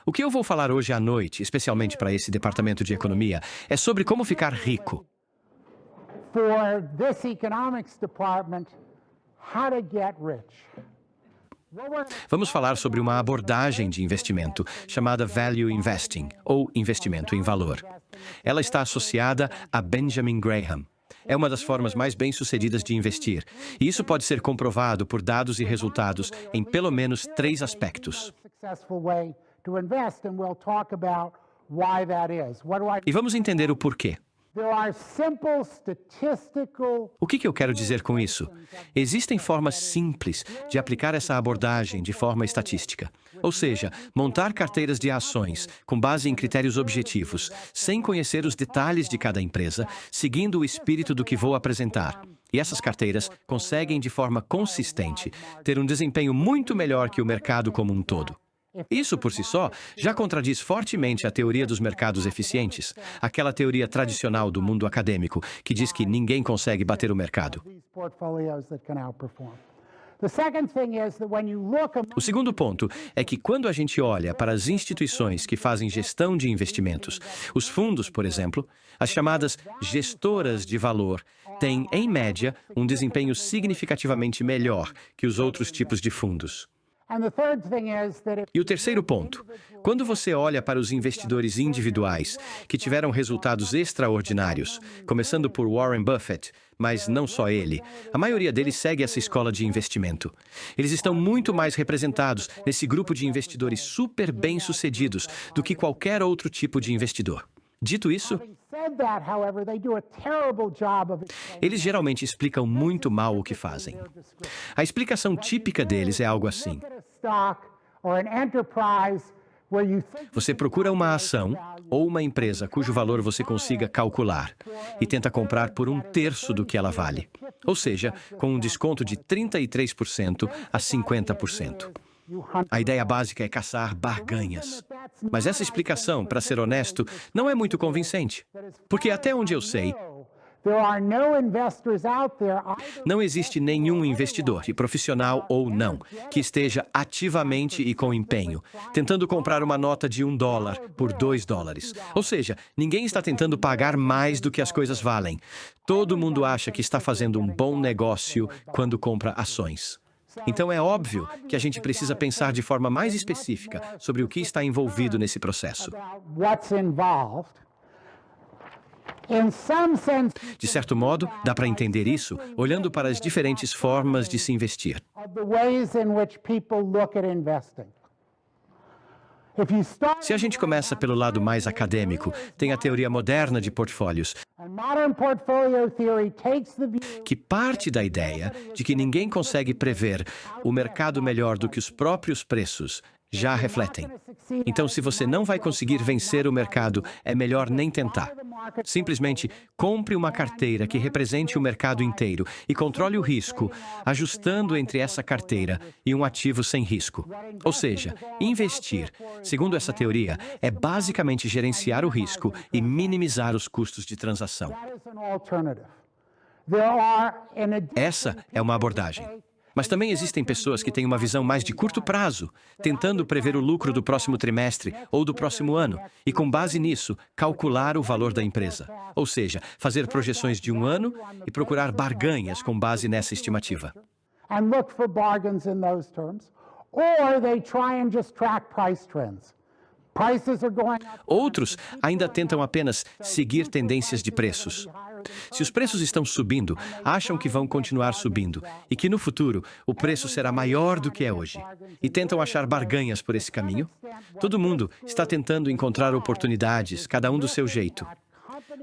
O que eu vou falar hoje à noite, especialmente para esse departamento de economia, é sobre como ficar rico. For this economics department, how to get rich. Vamos falar sobre uma abordagem de investimento chamada Value Investing, ou investimento em valor. Ela está associada a Benjamin Graham. É uma das formas mais bem-sucedidas de investir, e isso pode ser comprovado por dados e resultados em pelo menos 3 aspectos. E vamos entender o porquê. O que eu quero dizer com isso? Existem formas simples de aplicar essa abordagem de forma estatística. Ou seja, montar carteiras de ações com base em critérios objetivos, sem conhecer os detalhes de cada empresa, seguindo o espírito do que vou apresentar. E essas carteiras conseguem, de forma consistente, ter um desempenho muito melhor que o mercado como um todo. Isso, por si só, já contradiz fortemente a teoria dos mercados eficientes, aquela teoria tradicional do mundo acadêmico que diz que ninguém consegue bater o mercado. O segundo ponto é que quando a gente olha para as instituições que fazem gestão de investimentos, os fundos, por exemplo, as chamadas gestoras de valor, têm, em média, um desempenho significativamente melhor que os outros tipos de fundos. E o terceiro ponto, quando você olha para os investidores individuais que tiveram resultados extraordinários, começando por Warren Buffett, mas não só ele, a maioria deles segue essa escola de investimento. Eles estão muito mais representados nesse grupo de investidores super bem-sucedidos do que qualquer outro tipo de investidor. Dito isso, eles geralmente explicam muito mal o que fazem. A explicação típica deles é algo assim. Você procura uma ação ou uma empresa cujo valor você consiga calcular e tenta comprar por 1/3 do que ela vale. Ou seja, com um desconto de 33% a 50%. A ideia básica é caçar barganhas. Mas essa explicação, para ser honesto, não é muito convincente. Porque até onde eu sei, não existe nenhum investidor, e profissional ou não, que esteja ativamente e com empenho, tentando comprar uma nota de $1 por $2. Ou seja, ninguém está tentando pagar mais do que as coisas valem. Todo mundo acha que está fazendo um bom negócio quando compra ações. Então é óbvio que a gente precisa pensar de forma mais específica sobre o que está envolvido nesse processo. De certo modo, dá para entender isso olhando para as diferentes formas de se investir. Se a gente começa pelo lado mais acadêmico, tem a teoria moderna de portfólios, que parte da ideia de que ninguém consegue prever o mercado melhor do que os próprios preços já refletem. Então, se você não vai conseguir vencer o mercado, é melhor nem tentar. Simplesmente compre uma carteira que represente o mercado inteiro e controle o risco, ajustando entre essa carteira e um ativo sem risco. Ou seja, investir, segundo essa teoria, é basicamente gerenciar o risco e minimizar os custos de transação. Essa é uma abordagem. Mas também existem pessoas que têm uma visão mais de curto prazo, tentando prever o lucro do próximo trimestre ou do próximo ano, e com base nisso, calcular o valor da empresa. Ou seja, fazer projeções de um ano e procurar barganhas com base nessa estimativa. Outros ainda tentam apenas seguir tendências de preços. Se os preços estão subindo, acham que vão continuar subindo e que no futuro o preço será maior do que é hoje. E tentam achar barganhas por esse caminho. Todo mundo está tentando encontrar oportunidades, cada um do seu jeito.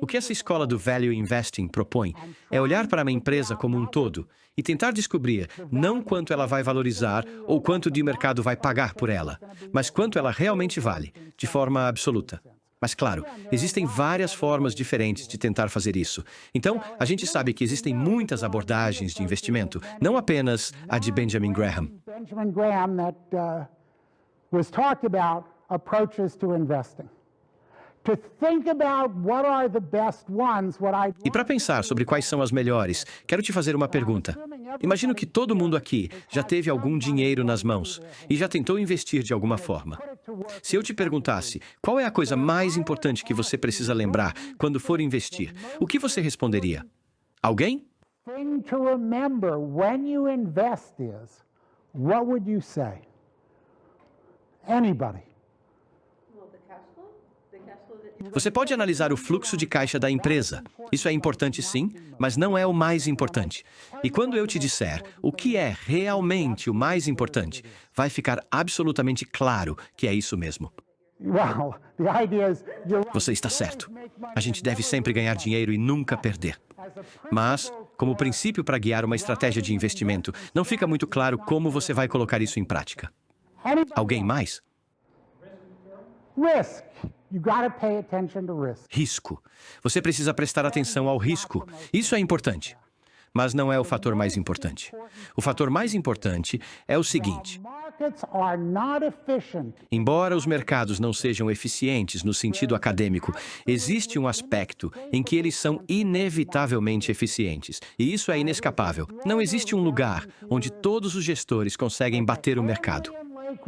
O que essa escola do Value Investing propõe é olhar para uma empresa como um todo e tentar descobrir não quanto ela vai valorizar ou quanto de mercado vai pagar por ela, mas quanto ela realmente vale, de forma absoluta. Mas, claro, existem várias formas diferentes de tentar fazer isso. Então, a gente sabe que existem muitas abordagens de investimento, não apenas a de Benjamin Graham. E para pensar sobre quais são as melhores, quero te fazer uma pergunta. Imagino que todo mundo aqui já teve algum dinheiro nas mãos e já tentou investir de alguma forma. Se eu te perguntasse qual é a coisa mais importante que você precisa lembrar quando for investir, o que você responderia? Alguém? Thing to remember when you invest is, what would you say? Anybody? Você pode analisar o fluxo de caixa da empresa. Isso é importante sim, mas não é o mais importante. E quando eu te disser o que é realmente o mais importante, vai ficar absolutamente claro que é isso mesmo. Well, the idea is you're right. Você está certo. A gente deve sempre ganhar dinheiro e nunca perder. Mas, como princípio para guiar uma estratégia de investimento, não fica muito claro como você vai colocar isso em prática. Anybody Alguém else? mais? Risk. You got to pay attention to risk. Risco. Você precisa prestar atenção ao risco. Isso é importante. Mas não é o fator mais importante. O fator mais importante é o seguinte: Markets are not efficient. embora os mercados não sejam eficientes no sentido acadêmico, existe um aspecto em que eles são inevitavelmente eficientes. E isso é inescapável. Não existe um lugar onde todos os gestores conseguem bater o mercado.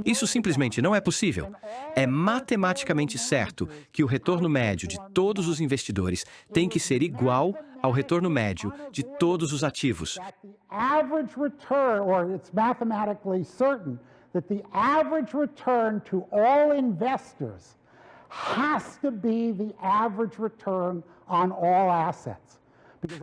Isso simplesmente não é possível. É matematicamente certo que o retorno médio de todos os investidores tem que ser igual ao retorno médio de todos os ativos. That the average return, or it's mathematically certain, that the average return to all investors has to be the average return on all assets.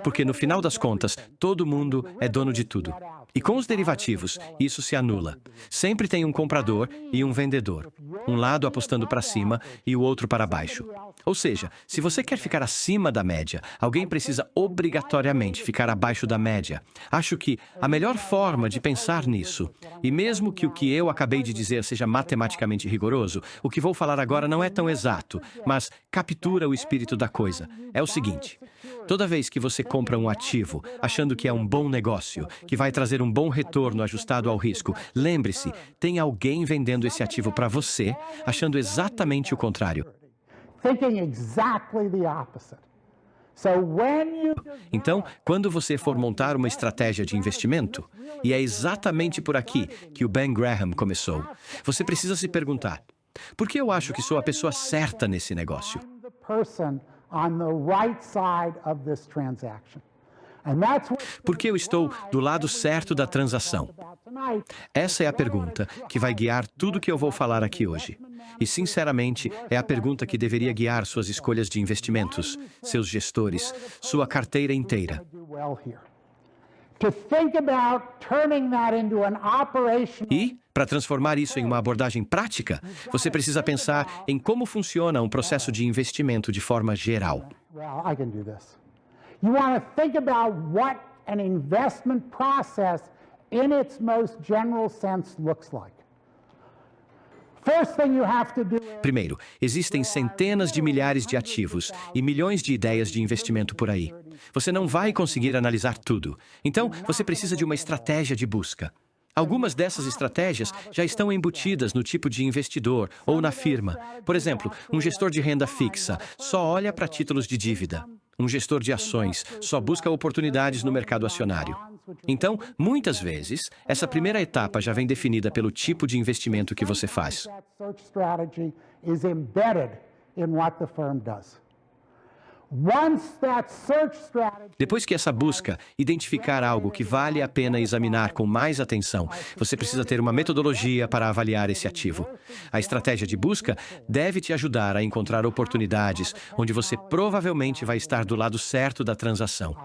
Porque no final das contas, todo mundo é dono de tudo. E com os derivativos, isso se anula. Sempre tem um comprador e um vendedor. Um lado apostando para cima e o outro para baixo. Ou seja, se você quer ficar acima da média, alguém precisa obrigatoriamente ficar abaixo da média. Acho que a melhor forma de pensar nisso, e mesmo que o que eu acabei de dizer seja matematicamente rigoroso, o que vou falar agora não é tão exato, mas captura o espírito da coisa. É o seguinte: toda vez que você compra um ativo, achando que é um bom negócio, que vai trazer um bom retorno ajustado ao risco, lembre-se, tem alguém vendendo esse ativo para você, achando exatamente o contrário. Thinking exactly the opposite. So when you Então, quando você for montar uma estratégia de investimento, e é exatamente por aqui que o Ben Graham começou, você precisa se perguntar: por que eu acho que sou a pessoa certa nesse negócio? I'm the person on the right side of this transaction. And that's what Por que eu estou do lado certo da transação? about tonight. Essa é a pergunta que vai guiar tudo que eu vou falar aqui hoje. E, sinceramente, é a pergunta que deveria guiar suas escolhas de investimentos, seus gestores, sua carteira inteira. Do well here. To think about turning that into an operation. E, para transformar isso em uma abordagem prática, você precisa pensar em como funciona um processo de investimento de forma geral. Well, I can do this. You want to think about what an investment process in its most general sense looks like. First thing you have to do is Primeiro, existem centenas de milhares de ativos e milhões de ideias de investimento por aí. Você não vai conseguir analisar tudo. Então, você precisa de uma estratégia de busca. Algumas dessas estratégias já estão embutidas no tipo de investidor ou na firma. Por exemplo, um gestor de renda fixa só olha para títulos de dívida. Um gestor de ações só busca oportunidades no mercado acionário. Então, muitas vezes, essa primeira etapa já vem definida pelo tipo de investimento que você faz. that search strategy is embedded in what the firm does. Once that search strategy Depois que essa busca identificar algo que vale a pena examinar com mais atenção, você precisa ter uma metodologia para avaliar esse ativo. A estratégia de busca deve te ajudar a encontrar oportunidades onde você provavelmente vai estar do lado certo da transação.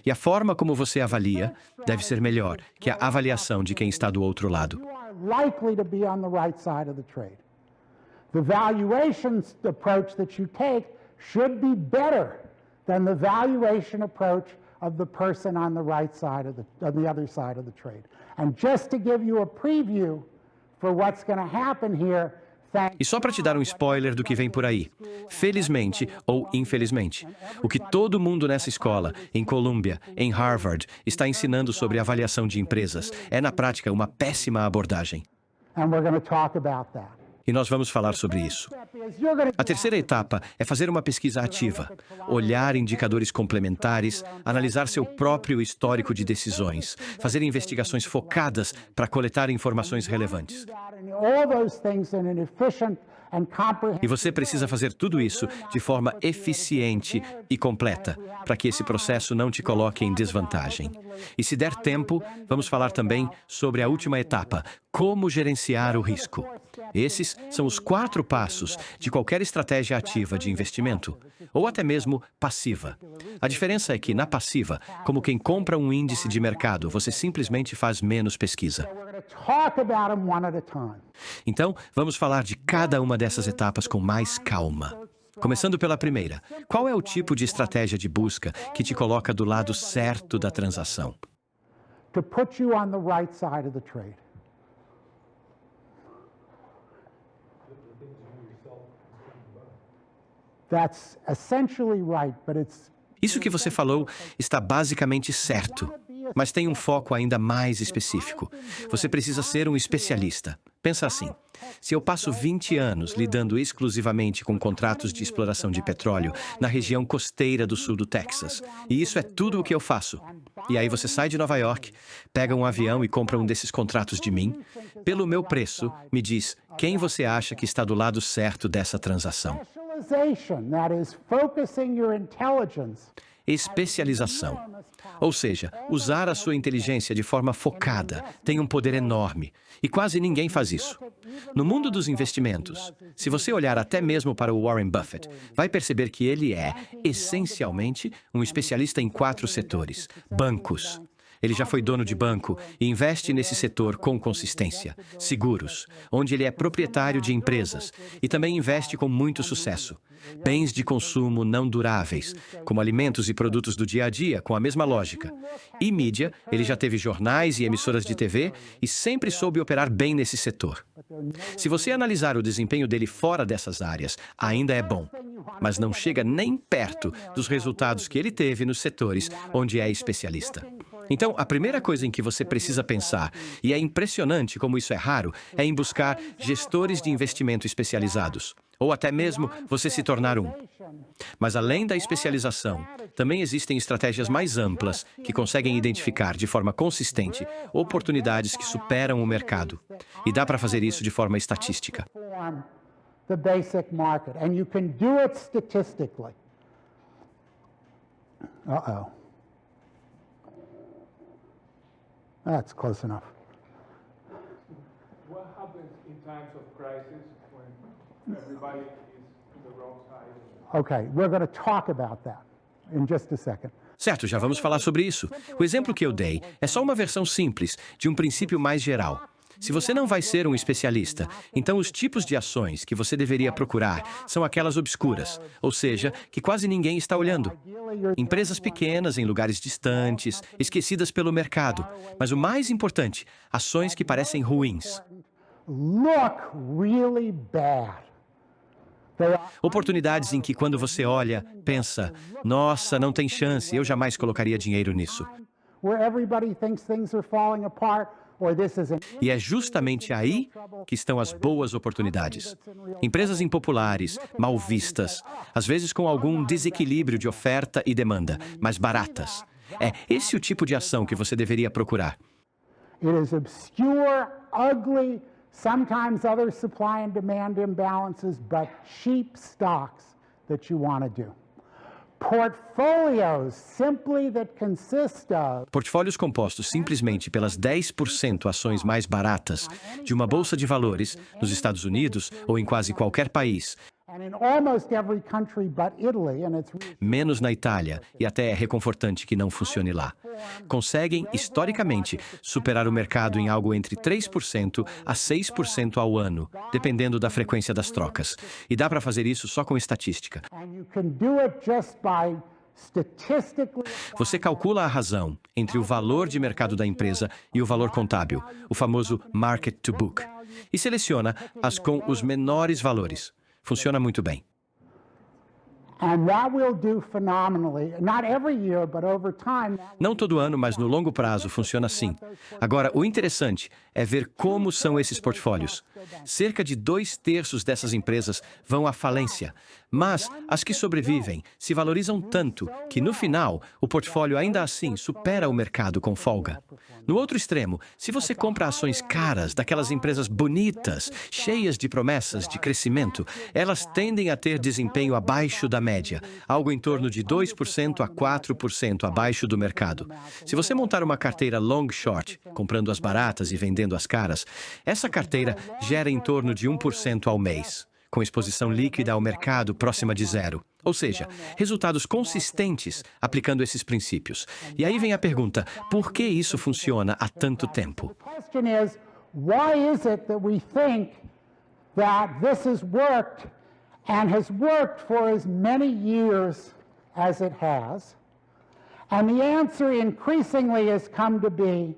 E a forma como você avalia deve ser melhor que a avaliação de quem está do outro lado. you are likely to be on the right side of the trade. The valuation approach that you take should be better than the valuation approach of the person on the right side of on the other side of the trade. And just to give you a preview for what's going to happen here, E só para te dar um spoiler do que vem por aí. Felizmente ou infelizmente, o que todo mundo nessa escola, em Columbia, em Harvard, está ensinando sobre avaliação de empresas é, na prática, uma péssima abordagem. and we're going to talk about that. E nós vamos falar sobre isso. A terceira etapa é fazer uma pesquisa ativa, olhar indicadores complementares, analisar seu próprio histórico de decisões, fazer investigações focadas para coletar informações relevantes. E você precisa fazer tudo isso de forma eficiente e completa, para que esse processo não te coloque em desvantagem. E se der tempo, vamos falar também sobre a última etapa, como gerenciar o risco. Esses são os 4 passos de qualquer estratégia ativa de investimento, ou até mesmo passiva. A diferença é que, na passiva, como quem compra um índice de mercado, você simplesmente faz menos pesquisa. Então, vamos falar de cada uma dessas etapas com mais calma. Começando pela primeira, qual é o tipo de estratégia de busca que te coloca do lado certo da transação? To put you on the right side of the trade. That's essentially right, but it's Isso que você falou está basicamente certo, mas tem um foco ainda mais específico. Você precisa ser um especialista. Pensa assim, se eu passo 20 anos lidando exclusivamente com contratos de exploração de petróleo na região costeira do sul do Texas, e isso é tudo o que eu faço, e aí você sai de Nova York, pega um avião e compra um desses contratos de mim, pelo meu preço, me diz quem você acha que está do lado certo dessa transação. that is focusing your intelligence. Especialização. Ou seja, usar a sua inteligência de forma focada tem um poder enorme, e quase ninguém faz isso. No mundo dos investimentos, se você olhar até mesmo para o Warren Buffett, vai perceber que ele é, essencialmente, um especialista em 4 setores. Bancos. Ele já foi dono de banco e investe nesse setor com consistência. Seguros, onde ele é proprietário de empresas e também investe com muito sucesso. Bens de consumo não duráveis, como alimentos e produtos do dia a dia, com a mesma lógica. E mídia, ele já teve jornais e emissoras de TV e sempre soube operar bem nesse setor. Se você analisar o desempenho dele fora dessas áreas, ainda é bom, mas não chega nem perto dos resultados que ele teve nos setores onde é especialista. Então, a primeira coisa em que você precisa pensar, e é impressionante como isso é raro, é em buscar gestores de investimento especializados, ou até mesmo você se tornar um. Mas além da especialização, também existem estratégias mais amplas que conseguem identificar de forma consistente oportunidades que superam o mercado. E dá para fazer isso de forma estatística. The basic market, and you can do it statistically. Uh-oh. That's close enough. What happens in times of crisis when everybody is on the wrong side? Okay, we're going to talk about that in just a second. Certo, já vamos falar sobre isso. O exemplo que eu dei é só uma versão simples de um princípio mais geral. Se você não vai ser um especialista, então os tipos de ações que você deveria procurar são aquelas obscuras, ou seja, que quase ninguém está olhando. Empresas pequenas em lugares distantes, esquecidas pelo mercado. Mas o mais importante, ações que parecem ruins. Look really bad. Oportunidades em que, quando você olha, pensa, nossa, não tem chance, eu jamais colocaria dinheiro nisso. Where everybody thinks things are falling apart. E é justamente aí que estão as boas oportunidades. Empresas impopulares, mal vistas, às vezes com algum desequilíbrio de oferta e demanda, mas baratas. É esse o tipo de ação que você deveria procurar. It is obscure, ugly, sometimes other supply and demand imbalances, but cheap stocks that you want to do. Portfolios simply that consist of Portfólios compostos simplesmente pelas 10% ações mais baratas de uma bolsa de valores nos Estados Unidos ou em quase qualquer país, and in almost every country but Italy, and it's menos na Itália, e até é reconfortante que não funcione lá, conseguem, historicamente, superar o mercado em algo entre 3% a 6% ao ano, dependendo da frequência das trocas. E dá para fazer isso só com estatística. and you can do it just by statistically Você calcula a razão entre o valor de mercado da empresa e o valor contábil, o famoso market to book, e seleciona as com os menores valores. Funciona muito bem. And that will do phenomenally, not every year, but over time. Não todo ano, mas no longo prazo funciona assim. Agora, o interessante é ver como são esses portfólios. Cerca de 2/3 dessas empresas vão à falência, mas as que sobrevivem se valorizam tanto que, no final, o portfólio ainda assim supera o mercado com folga. No outro extremo, se você compra ações caras daquelas empresas bonitas, cheias de promessas de crescimento, elas tendem a ter desempenho abaixo da média, algo em torno de 2% a 4% abaixo do mercado. Se você montar uma carteira long short, comprando as baratas e vendendo as caras, essa carteira gera em torno de 1% ao mês, com exposição líquida ao mercado próxima de zero. Ou seja, resultados consistentes aplicando esses princípios. E aí vem a pergunta, por que isso funciona há tanto tempo? The question is, why is it that we think that this has worked and has worked for as many years as it has? And the answer increasingly has come to be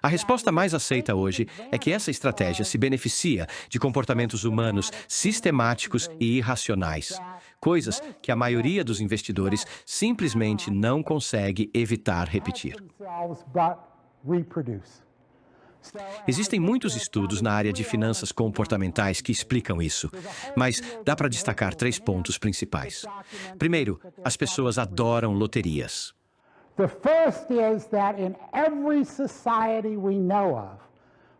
A resposta mais aceita hoje é que essa estratégia se beneficia de comportamentos humanos sistemáticos e irracionais, coisas que a maioria dos investidores simplesmente não consegue evitar repetir. themselves but reproduce. Existem muitos estudos na área de finanças comportamentais que explicam isso, mas dá para destacar 3 pontos principais. Primeiro, as pessoas adoram loterias. The first is that in every society we know of,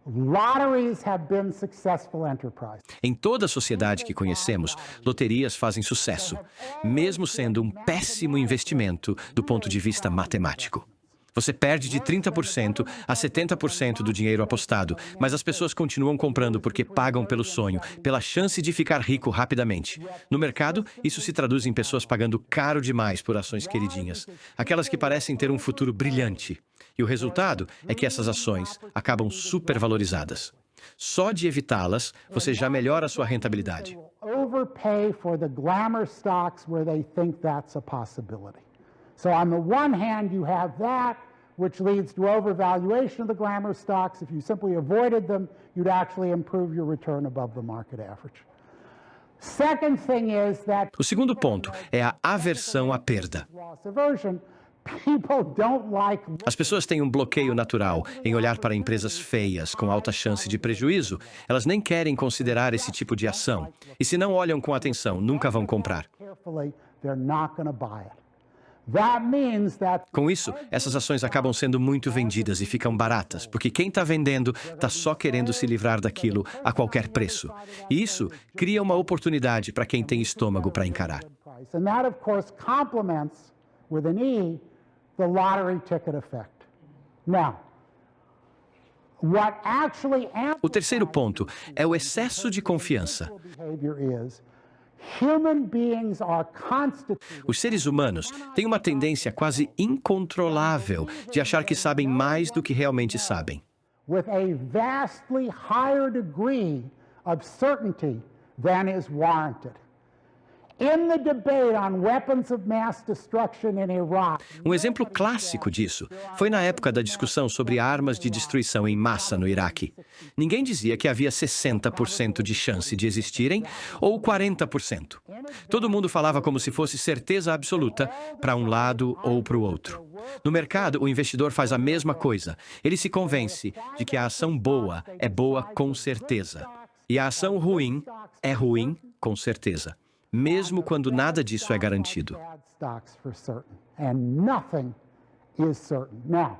lotteries have been successful enterprises. Em toda a sociedade que conhecemos, loterias fazem sucesso, mesmo sendo um péssimo investimento do ponto de vista matemático. Você perde de 30% a 70% do dinheiro apostado, mas as pessoas continuam comprando porque pagam pelo sonho, pela chance de ficar rico rapidamente. No mercado, isso se traduz em pessoas pagando caro demais por ações queridinhas, aquelas que parecem ter um futuro brilhante. E o resultado é que essas ações acabam supervalorizadas. Só de evitá-las, você já melhora a sua rentabilidade. Overpay for the glamour stocks where they think that's a possibility. So on the one hand, you have that, which leads to overvaluation of the glamour stocks. If you simply avoided them, you'd actually improve your return above the market average. Second thing is that O segundo ponto é a aversão à perda. loss aversion, people don't like As pessoas têm um bloqueio natural em olhar para empresas feias com alta chance de prejuízo. Elas nem querem considerar esse tipo de ação. E se não olham com atenção, nunca vão comprar. carefully, they're not going to buy it. That means that Com isso, essas ações acabam sendo muito vendidas e ficam baratas, porque quem está vendendo está só querendo se livrar daquilo a qualquer preço. E isso cria uma oportunidade para quem tem estômago para encarar. price. And that, of course, complements, with an E, the lottery ticket effect. Now, what actually O terceiro ponto é o excesso de confiança. behavior is human beings are constituted Os seres humanos têm uma tendência quase incontrolável de achar que sabem mais do que realmente sabem. with a vastly higher degree of certainty than is warranted. In the debate on weapons of mass destruction in Iraq, Um exemplo clássico disso foi na época da discussão sobre armas de destruição em massa no Iraque. Ninguém dizia que havia 60% de chance de existirem ou 40%. Todo mundo falava como se fosse certeza absoluta para um lado ou para o outro. No mercado, o investidor faz a mesma coisa. Ele se convence de que a ação boa é boa com certeza. E a ação ruim é ruim com certeza, mesmo quando nada disso é garantido. bad stocks for certain, and nothing is certain. Now,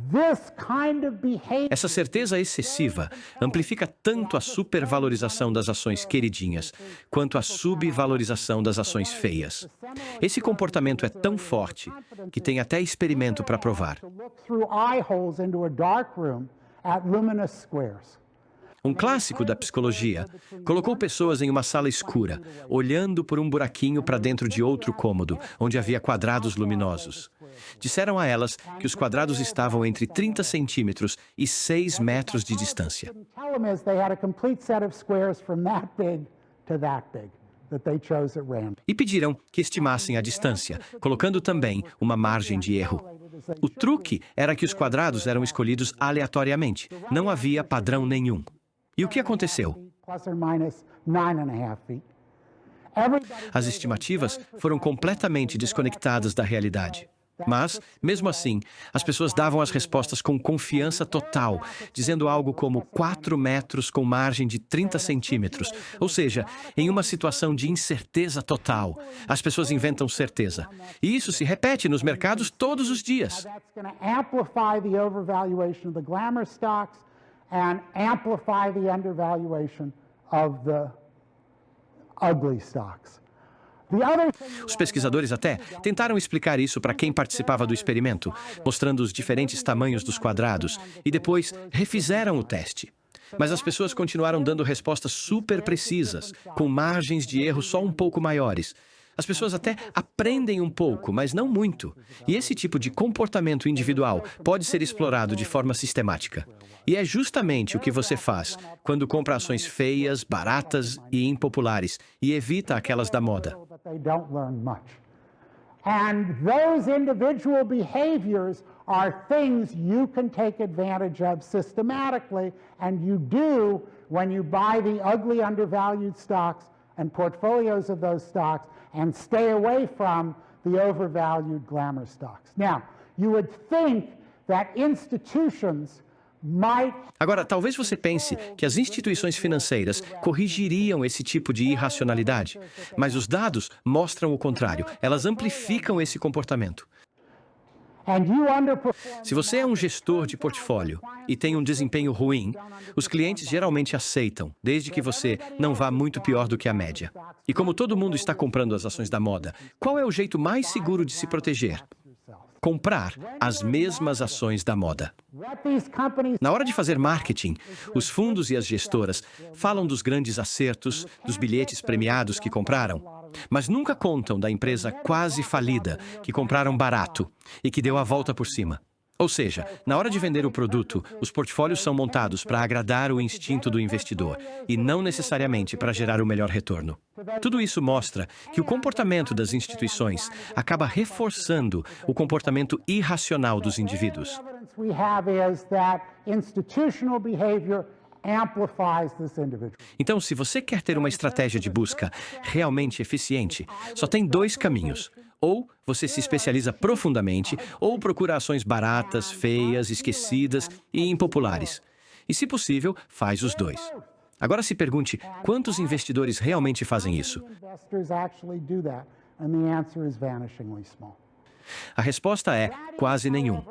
this kind of behavior Essa certeza excessiva amplifica tanto a supervalorização das ações queridinhas quanto a subvalorização das ações feias. Esse comportamento é tão forte que tem até experimento para provar. to look through eye holes into a dark room at luminous squares. Um clássico da psicologia colocou pessoas em uma sala escura, olhando por um buraquinho para dentro de outro cômodo, onde havia quadrados luminosos. Disseram a elas que os quadrados estavam entre 30 centímetros e 6 metros de distância. Didn't tell them is they had a complete set of squares from that big to that big that they chose at random. E pediram que estimassem a distância, colocando também uma margem de erro. O truque era que os quadrados eram escolhidos aleatoriamente, não havia padrão nenhum. E o que aconteceu? Plus or minus 9.5 feet. As estimativas foram completamente desconectadas da realidade. Mas, mesmo assim, as pessoas davam as respostas com confiança total, dizendo algo como 4 metros com margem de 30 centímetros. Ou seja, em uma situação de incerteza total, as pessoas inventam certeza. E isso se repete nos mercados todos os dias. That's going to amplify the overvaluation of the glamour stocks and amplify the undervaluation of the ugly stocks. Os pesquisadores até tentaram explicar isso para quem participava do experimento, mostrando os diferentes tamanhos dos quadrados, e depois refizeram o teste. Mas as pessoas continuaram dando respostas super precisas, com margens de erro só um pouco maiores. As pessoas até aprendem um pouco, mas não muito. E esse tipo de comportamento individual pode ser explorado de forma sistemática. E é justamente o que você faz quando compra ações feias, baratas e impopulares e evita aquelas da moda. But they don't learn much. And those individual behaviors are things you can take advantage of systematically, and you do when you buy the ugly undervalued stocks and portfolios of those stocks and stay away from the overvalued glamour stocks. Now, you would think that institutions might. Agora, talvez você pense que as instituições financeiras corrigiriam esse tipo de irracionalidade, mas os dados mostram o contrário. Elas amplificam esse comportamento. And you underperform. Se você é um gestor de portfólio e tem um desempenho ruim, os clientes geralmente aceitam, desde que você não vá muito pior do que a média. E como todo mundo está comprando as ações da moda, qual é o jeito mais seguro de se proteger? Comprar as mesmas ações da moda. What these companies Na hora de fazer marketing, os fundos e as gestoras falam dos grandes acertos, dos bilhetes premiados que compraram, mas nunca contam da empresa quase falida, que compraram barato e que deu a volta por cima. Ou seja, na hora de vender o produto, os portfólios são montados para agradar o instinto do investidor e não necessariamente para gerar o melhor retorno. Tudo isso mostra que o comportamento das instituições acaba reforçando o comportamento irracional dos indivíduos. evidence we have is that institutional behavior amplifies this individual. Então, se você quer ter uma estratégia de busca realmente eficiente, só tem 2 caminhos. Ou você se especializa profundamente, ou procura ações baratas, feias, esquecidas e impopulares. E, se possível, faz os 2. Agora se pergunte, quantos investidores realmente fazem isso? Investors actually do that, and the answer is vanishingly small. A resposta é quase nenhum.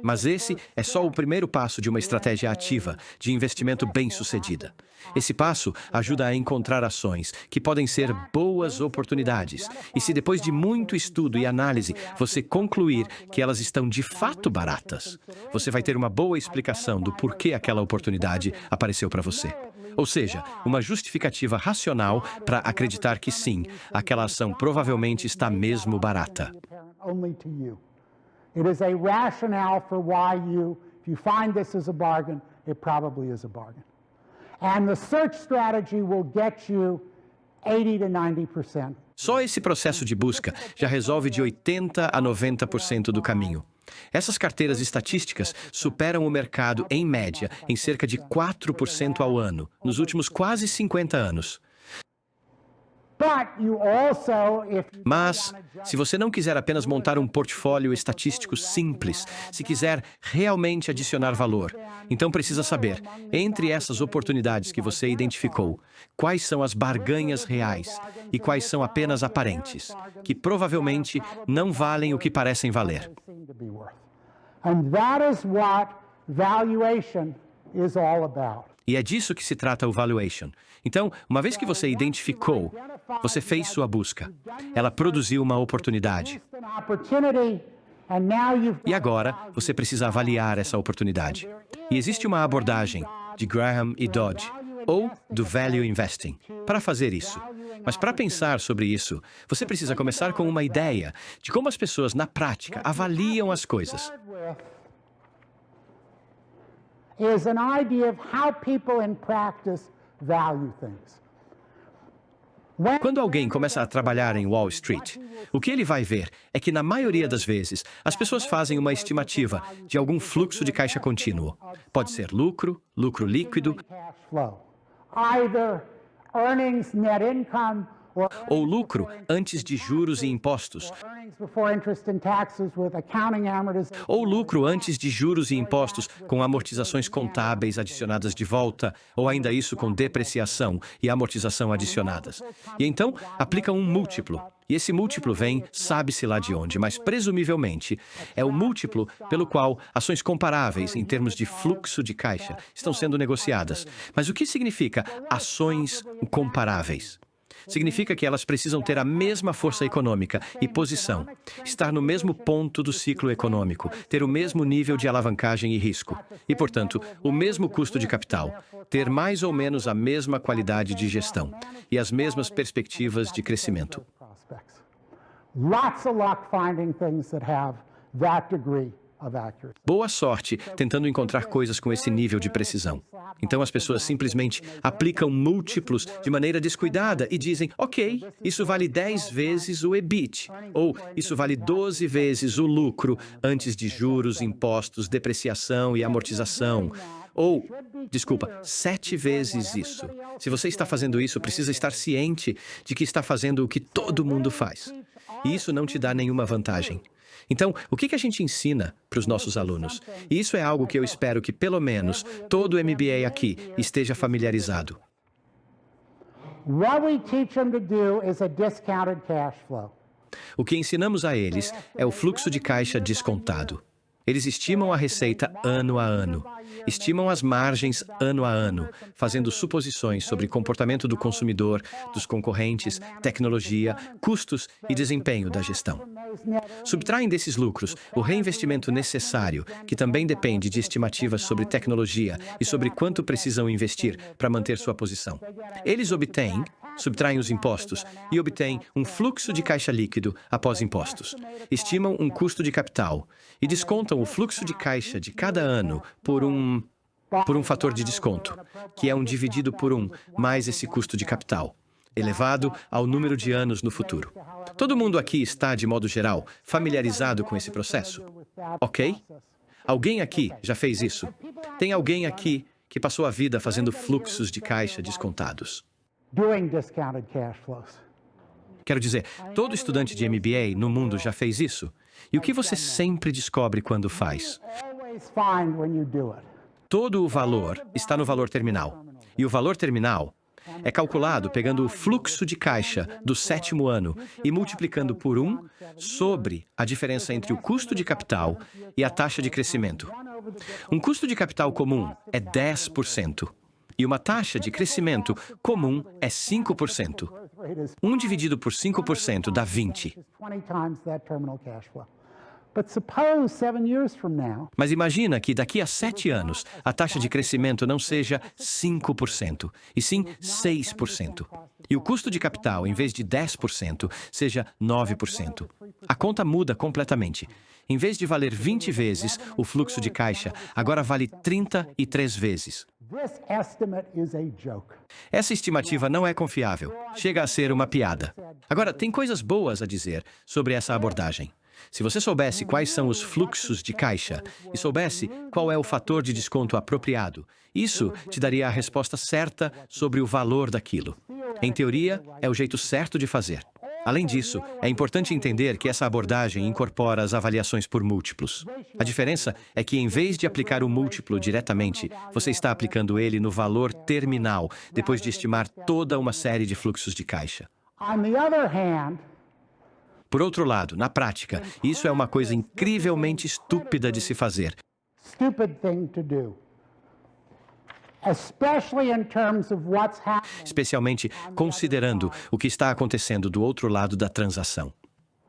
Mas esse é só o primeiro passo de uma estratégia ativa, de investimento bem-sucedida. Esse passo ajuda a encontrar ações que podem ser boas oportunidades. E se depois de muito estudo e análise você concluir que elas estão de fato baratas, você vai ter uma boa explicação do porquê aquela oportunidade apareceu para você. Ou seja, uma justificativa racional para acreditar que sim, aquela ação provavelmente está mesmo barata. Only to you. It is a rationale for why if you find this is a bargain, it probably is a bargain. And the search strategy will get you 80 to 90%. Só esse processo de busca já resolve de 80 a 90% do caminho. Essas carteiras estatísticas superam o mercado, em média, em cerca de 4% ao ano, nos últimos quase 50 anos. Mas, se você não quiser apenas montar um portfólio estatístico simples, se quiser realmente adicionar valor, então precisa saber, entre essas oportunidades que você identificou, quais são as barganhas reais e quais são apenas aparentes, que provavelmente não valem o que parecem valer. And that is what valuation is all about. E é disso que se trata o valuation. Então, uma vez que você identificou, você fez sua busca. Ela produziu uma oportunidade. E agora, você precisa avaliar essa oportunidade. E existe uma abordagem de Graham e Dodge, ou do Value Investing, para fazer isso. Mas para pensar sobre isso, você precisa começar com uma ideia de como as pessoas, na prática, avaliam as coisas. Is an idea of how people in practice value things. Quando alguém começa a trabalhar em Wall Street, o que ele vai ver é que, na maioria das vezes, as pessoas fazem uma estimativa de algum fluxo de caixa contínuo. Pode ser lucro, lucro líquido, Cash flow. Either earnings, net income, ou lucro antes de juros e impostos, earnings before interest and taxes with accounting amortization. ou lucro antes de juros e impostos com amortizações contábeis adicionadas de volta, ou ainda isso com depreciação e amortização adicionadas. E então, aplica um múltiplo. E esse múltiplo vem, sabe-se lá de onde, mas presumivelmente é o múltiplo pelo qual ações comparáveis em termos de fluxo de caixa estão sendo negociadas. Mas o que significa ações comparáveis? Significa que elas precisam ter a mesma força econômica e posição, estar no mesmo ponto do ciclo econômico, ter o mesmo nível de alavancagem e risco, e, portanto, o mesmo custo de capital, ter mais ou menos a mesma qualidade de gestão e as mesmas perspectivas de crescimento. Prospects. Lots of luck finding things that have that degree of accuracy. Boa sorte tentando encontrar coisas com esse nível de precisão. Então as pessoas simplesmente aplicam múltiplos de maneira descuidada e dizem, ok, isso vale 10 vezes o EBIT, ou isso vale 12 vezes o lucro antes de juros, impostos, depreciação e amortização. Ou, desculpa, 7 vezes isso. Se você está fazendo isso, precisa estar ciente de que está fazendo o que todo mundo faz. E isso não te dá nenhuma vantagem. Então, o que a gente ensina para os nossos alunos? E isso é algo que eu espero que, pelo menos, todo o MBA aqui esteja familiarizado. What we teach them to do is a discounted cash flow. O que ensinamos a eles é o fluxo de caixa descontado. Eles estimam a receita ano a ano, estimam as margens ano a ano, fazendo suposições sobre comportamento do consumidor, dos concorrentes, tecnologia, custos e desempenho da gestão. Subtraem desses lucros o reinvestimento necessário, que também depende de estimativas sobre tecnologia e sobre quanto precisam investir para manter sua posição. Eles subtraem os impostos e obtêm um fluxo de caixa líquido após impostos. Estimam um custo de capital e descontam o fluxo de caixa de cada ano por um fator de desconto, que é um dividido por 1 mais esse custo de capital, elevado ao número de anos no futuro. Todo mundo aqui está, de modo geral, familiarizado com esse processo? Ok? Alguém aqui já fez isso? Tem alguém aqui que passou a vida fazendo fluxos de caixa descontados? Doing discounted cash flows. Quero dizer, todo estudante de MBA no mundo já fez isso? E o que você sempre descobre quando faz? Always find when you do it. Todo o valor está no valor terminal. E o valor terminal é calculado pegando o fluxo de caixa do 7º ano e multiplicando por 1 sobre a diferença entre o custo de capital e a taxa de crescimento. Um custo de capital comum é 10%. E uma taxa de crescimento comum é 5%. 1 dividido por 5% dá 20. 20 times that terminal cash flow. But suppose 7 years from now, Mas imagina que daqui a 7 anos a taxa de crescimento não seja 5%, e sim 6%. E o custo de capital, em vez de 10%, seja 9%. A conta muda completamente. Em vez de valer 20 vezes o fluxo de caixa, agora vale 33 vezes. this estimate is a joke. Essa estimativa não é confiável. Chega a ser uma piada. Agora, tem coisas boas a dizer sobre essa abordagem. Se você soubesse quais são os fluxos de caixa e soubesse qual é o fator de desconto apropriado, isso te daria a resposta certa sobre o valor daquilo. Em teoria, é o jeito certo de fazer. Além disso, é importante entender que essa abordagem incorpora as avaliações por múltiplos. A diferença é que, em vez de aplicar o múltiplo diretamente, você está aplicando ele no valor terminal, depois de estimar toda uma série de fluxos de caixa. On the other hand, Por outro lado, na prática, isso é uma coisa incrivelmente estúpida de se fazer, stupid thing to do. Especially in terms of what's happening. especialmente considerando o que está acontecendo do outro lado da transação.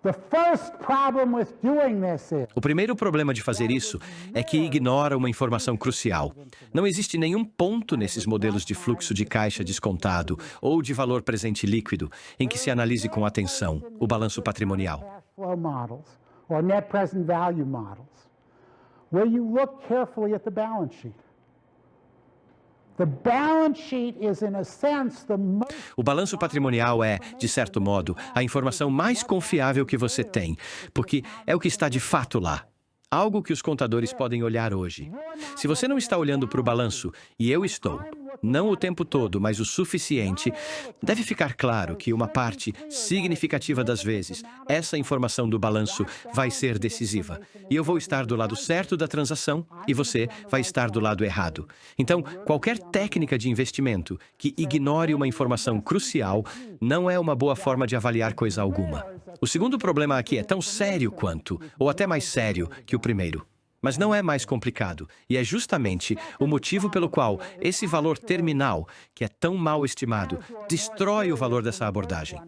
The first problem with doing this is O primeiro problema de fazer isso é que ignora uma informação crucial. Não existe nenhum ponto nesses modelos de fluxo de caixa descontado ou de valor presente líquido em que se analise com atenção o balanço patrimonial. cash flow models or net present value models where you look carefully at the balance sheet. The balance sheet is, in a sense, the most O balanço patrimonial é, de certo modo, a informação mais confiável que você tem, porque é o que está de fato lá. Algo que os contadores podem olhar hoje. Se você não está olhando para o balanço, e eu estou, não o tempo todo, mas o suficiente, deve ficar claro que uma parte significativa das vezes, essa informação do balanço vai ser decisiva. E eu vou estar do lado certo da transação e você vai estar do lado errado. Então, qualquer técnica de investimento que ignore uma informação crucial não é uma boa forma de avaliar coisa alguma. O segundo problema aqui é tão sério quanto, ou até mais sério que o primeiro. Mas não é mais complicado, e é justamente o motivo pelo qual esse valor terminal, que é tão mal estimado, destrói o valor dessa abordagem.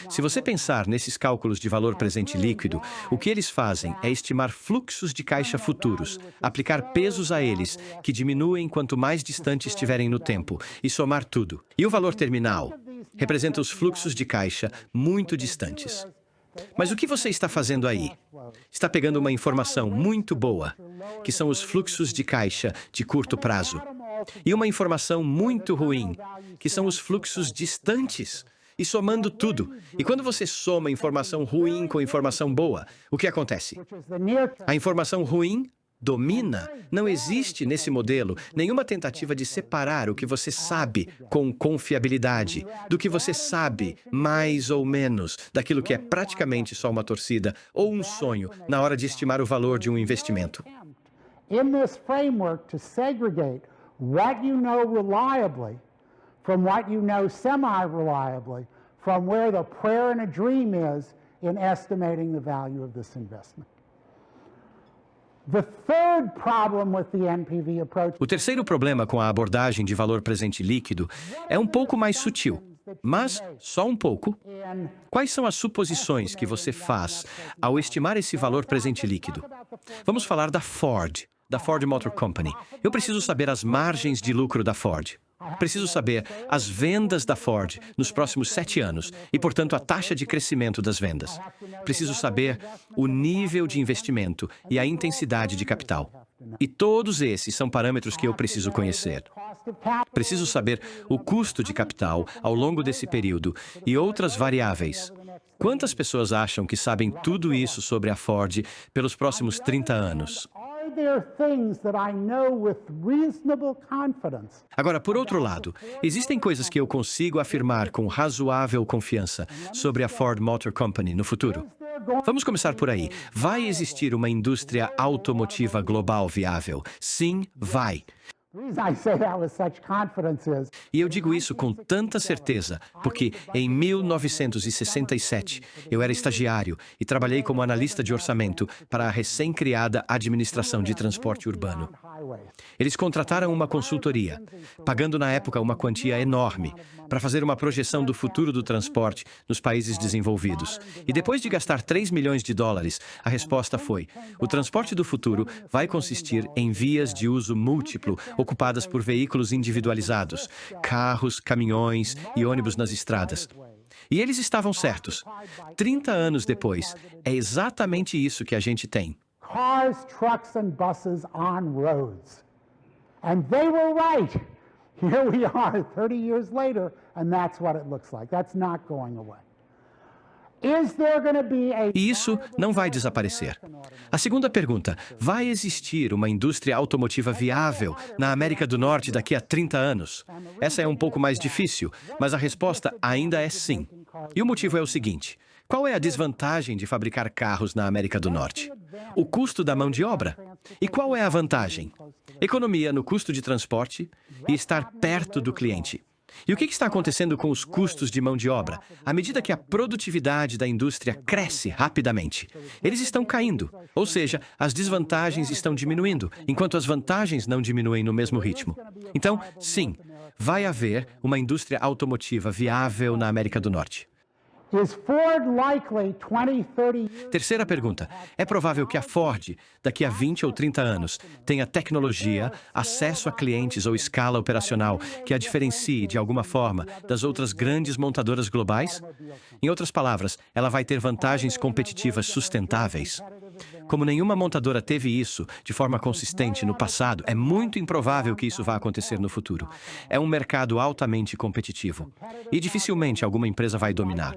Se você pensar nesses cálculos de valor presente líquido, o que eles fazem é estimar fluxos de caixa futuros, aplicar pesos a eles, que diminuem quanto mais distantes estiverem no tempo, e somar tudo. E o valor terminal representa os fluxos de caixa muito distantes. Mas o que você está fazendo aí? Está pegando uma informação muito boa, que são os fluxos de caixa de curto prazo, e uma informação muito ruim, que são os fluxos distantes, e somando tudo. E quando você soma informação ruim com informação boa, o que acontece? A informação ruim domina. Não existe nesse modelo nenhuma tentativa de separar o que você sabe com confiabilidade do que você sabe, mais ou menos, daquilo que é praticamente só uma torcida ou um sonho na hora de estimar o valor de um investimento. In this framework to segregate what you know reliably from what you know semi-reliably from where the prayer and a dream is in estimating the value of this investment. The third problem with the NPV approach. O terceiro problema com a abordagem de valor presente líquido é um pouco mais sutil, mas só um pouco. Quais são as suposições que você faz ao estimar esse valor presente líquido? Vamos falar da Ford Motor Company. Eu preciso saber as margens de lucro da Ford. Preciso saber as vendas da Ford nos próximos 7 anos e, portanto, a taxa de crescimento das vendas. Preciso saber o nível de investimento e a intensidade de capital. E todos esses são parâmetros que eu preciso conhecer. Preciso saber o custo de capital ao longo desse período e outras variáveis. Quantas pessoas acham que sabem tudo isso sobre a Ford pelos próximos 30 anos? Agora, por outro lado, existem coisas que eu consigo afirmar com razoável confiança sobre a Ford Motor Company no futuro. Vamos começar por aí. Vai existir uma indústria automotiva global viável? Sim, vai. E eu digo isso com tanta certeza, porque em 1967 eu era estagiário e trabalhei como analista de orçamento para a recém-criada Administração de Transporte Urbano. Eles contrataram uma consultoria, pagando na época uma quantia enorme, para fazer uma projeção do futuro do transporte nos países desenvolvidos. E depois de gastar 3 milhões de dólares, a resposta foi: o transporte do futuro vai consistir em vias de uso múltiplo, ocupadas por veículos individualizados, carros, caminhões e ônibus nas estradas. E eles estavam certos. 30 anos depois, é exatamente isso que a gente tem. Cars, trucks and buses on roads. And they were right. Here we are 30 years later, and that's what it looks like. That's not going away. E isso não vai desaparecer. A segunda pergunta: vai existir uma indústria automotiva viável na América do Norte daqui a 30 anos? Essa é um pouco mais difícil, mas a resposta ainda é sim. E o motivo é o seguinte: qual é a desvantagem de fabricar carros na América do Norte? O custo da mão de obra. E qual é a vantagem? Economia no custo de transporte e estar perto do cliente. E o que está acontecendo com os custos de mão de obra? À medida que a produtividade da indústria cresce rapidamente, eles estão caindo. Ou seja, as desvantagens estão diminuindo, enquanto as vantagens não diminuem no mesmo ritmo. Então, sim, vai haver uma indústria automotiva viável na América do Norte. Terceira pergunta: é provável que a Ford, daqui a 20 ou 30 anos, tenha tecnologia, acesso a clientes ou escala operacional que a diferencie, de alguma forma, das outras grandes montadoras globais? Em outras palavras, ela vai ter vantagens competitivas sustentáveis? Como nenhuma montadora teve isso de forma consistente no passado, é muito improvável que isso vá acontecer no futuro. É um mercado altamente competitivo e dificilmente alguma empresa vai dominar.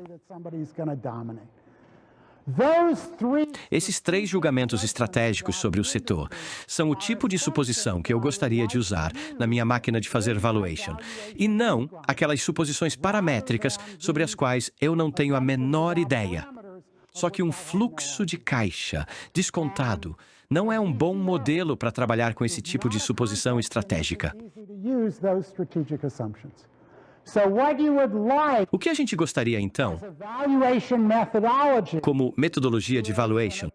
Esses 3 julgamentos estratégicos sobre o setor são o tipo de suposição que eu gostaria de usar na minha máquina de fazer valuation, e não aquelas suposições paramétricas sobre as quais eu não tenho a menor ideia. Só que um fluxo de caixa descontado não é um bom modelo para trabalhar com esse tipo de suposição estratégica. O que a gente gostaria, então, como metodologia de valuation,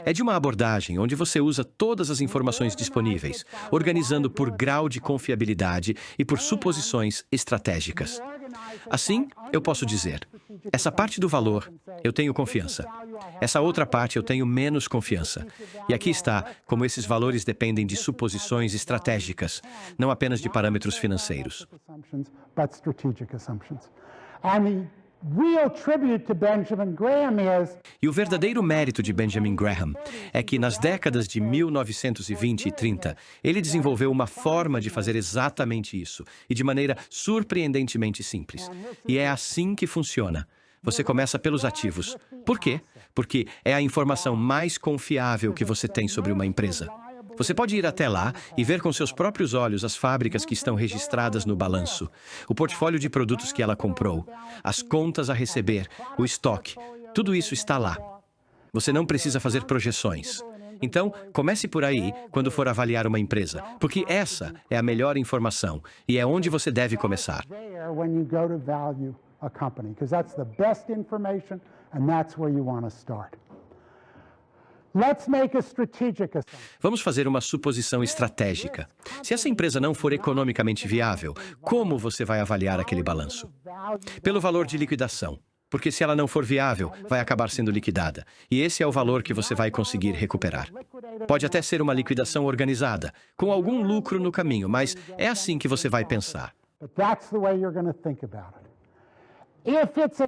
é de uma abordagem onde você usa todas as informações disponíveis, organizando por grau de confiabilidade e por suposições estratégicas. Assim, eu posso dizer, essa parte do valor, eu tenho confiança. Essa outra parte, eu tenho menos confiança. E aqui está como esses valores dependem de suposições estratégicas, não apenas de parâmetros financeiros. E o verdadeiro mérito de Benjamin Graham é que, nas décadas de 1920 e 30, ele desenvolveu uma forma de fazer exatamente isso, e de maneira surpreendentemente simples. E é assim que funciona. Você começa pelos ativos. Por quê? Porque é a informação mais confiável que você tem sobre uma empresa. Você pode ir até lá e ver com seus próprios olhos as fábricas que estão registradas no balanço, o portfólio de produtos que ela comprou, as contas a receber, o estoque. Tudo isso está lá. Você não precisa fazer projeções. Então, comece por aí quando for avaliar uma empresa, porque essa é a melhor informação e é onde você deve começar. Vamos fazer uma suposição estratégica. Se essa empresa não for economicamente viável, como você vai avaliar aquele balanço? Pelo valor de liquidação. Porque se ela não for viável, vai acabar sendo liquidada. E esse é o valor que você vai conseguir recuperar. Pode até ser uma liquidação organizada, com algum lucro no caminho, mas é assim que você vai pensar.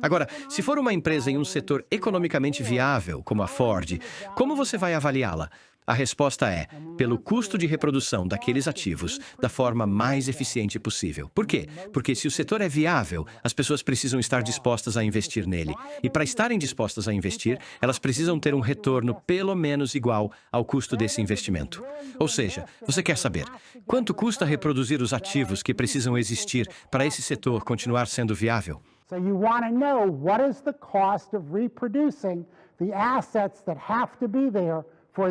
Agora, se for uma empresa em um setor economicamente viável, como a Ford, como você vai avaliá-la? A resposta é, pelo custo de reprodução daqueles ativos, da forma mais eficiente possível. Por quê? Porque se o setor é viável, as pessoas precisam estar dispostas a investir nele. E para estarem dispostas a investir, elas precisam ter um retorno pelo menos igual ao custo desse investimento. Ou seja, você quer saber quanto custa reproduzir os ativos que precisam existir para esse setor continuar sendo viável? So you want to know what is the cost of reproducing the assets that have to be there.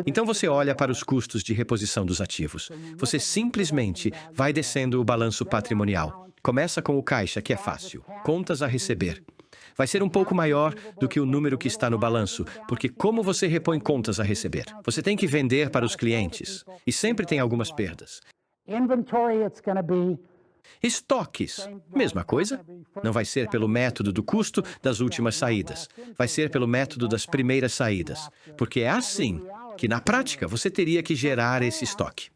Então você olha para os custos de reposição dos ativos. Você simplesmente vai descendo o balanço patrimonial. Começa com o caixa, que é fácil. Contas a receber. Vai ser um pouco maior do que o número que está no balanço, porque como você repõe contas a receber? Você tem que vender para os clientes. E sempre tem algumas perdas. Inventory, it's going to be Estoques, mesma coisa. Não vai ser pelo método do custo das últimas saídas. Vai ser pelo método das primeiras saídas. Porque é assim que, na prática, você teria que gerar esse estoque.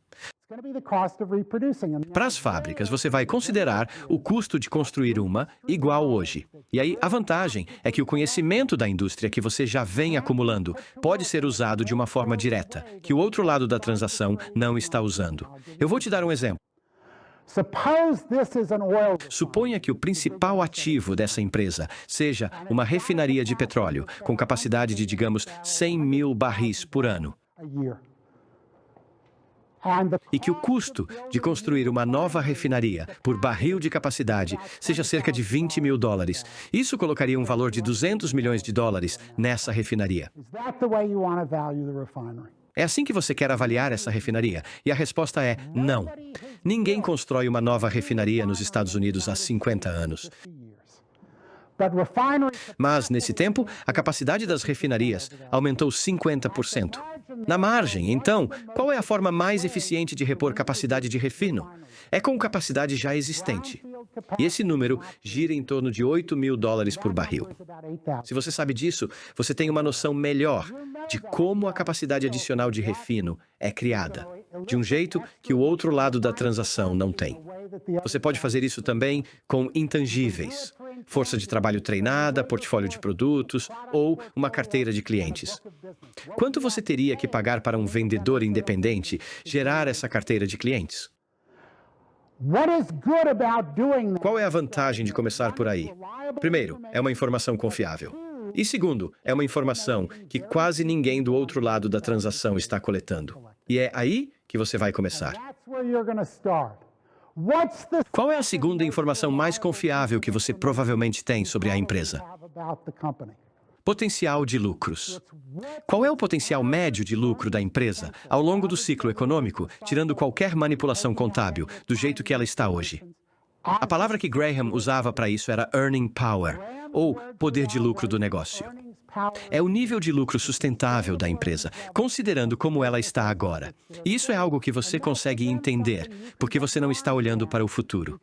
Para as fábricas, você vai considerar o custo de construir uma igual hoje. E aí, a vantagem é que o conhecimento da indústria que você já vem acumulando pode ser usado de uma forma direta, que o outro lado da transação não está usando. Eu vou te dar um exemplo. Suponha que o principal ativo dessa empresa seja uma refinaria de petróleo, com capacidade de, digamos, 100 mil barris por ano. E que o custo de construir uma nova refinaria por barril de capacidade seja cerca de $20 mil. Isso colocaria um valor de $200 milhões nessa refinaria. É assim que você quer avaliar essa refinaria? E a resposta é não. Ninguém constrói uma nova refinaria nos Estados Unidos há 50 anos. Mas, nesse tempo, a capacidade das refinarias aumentou 50%. Na margem, então, qual é a forma mais eficiente de repor capacidade de refino? É com capacidade já existente. E esse número gira em torno de $8 mil por barril. Se você sabe disso, você tem uma noção melhor de como a capacidade adicional de refino é criada, de um jeito que o outro lado da transação não tem. Você pode fazer isso também com intangíveis. força de trabalho treinada, portfólio de produtos ou uma carteira de clientes. Quanto você teria que pagar para um vendedor independente gerar essa carteira de clientes? Qual é a vantagem de começar por aí? Primeiro, é uma informação confiável. E segundo, é uma informação que quase ninguém do outro lado da transação está coletando. E é aí que você vai começar. Qual é a segunda informação mais confiável que você provavelmente tem sobre a empresa? Potencial de lucros. Qual é o potencial médio de lucro da empresa ao longo do ciclo econômico, tirando qualquer manipulação contábil, do jeito que ela está hoje? A palavra que Graham usava para isso era earning power, ou poder de lucro do negócio. É o nível de lucro sustentável da empresa, considerando como ela está agora. E isso é algo que você consegue entender, porque você não está olhando para o futuro.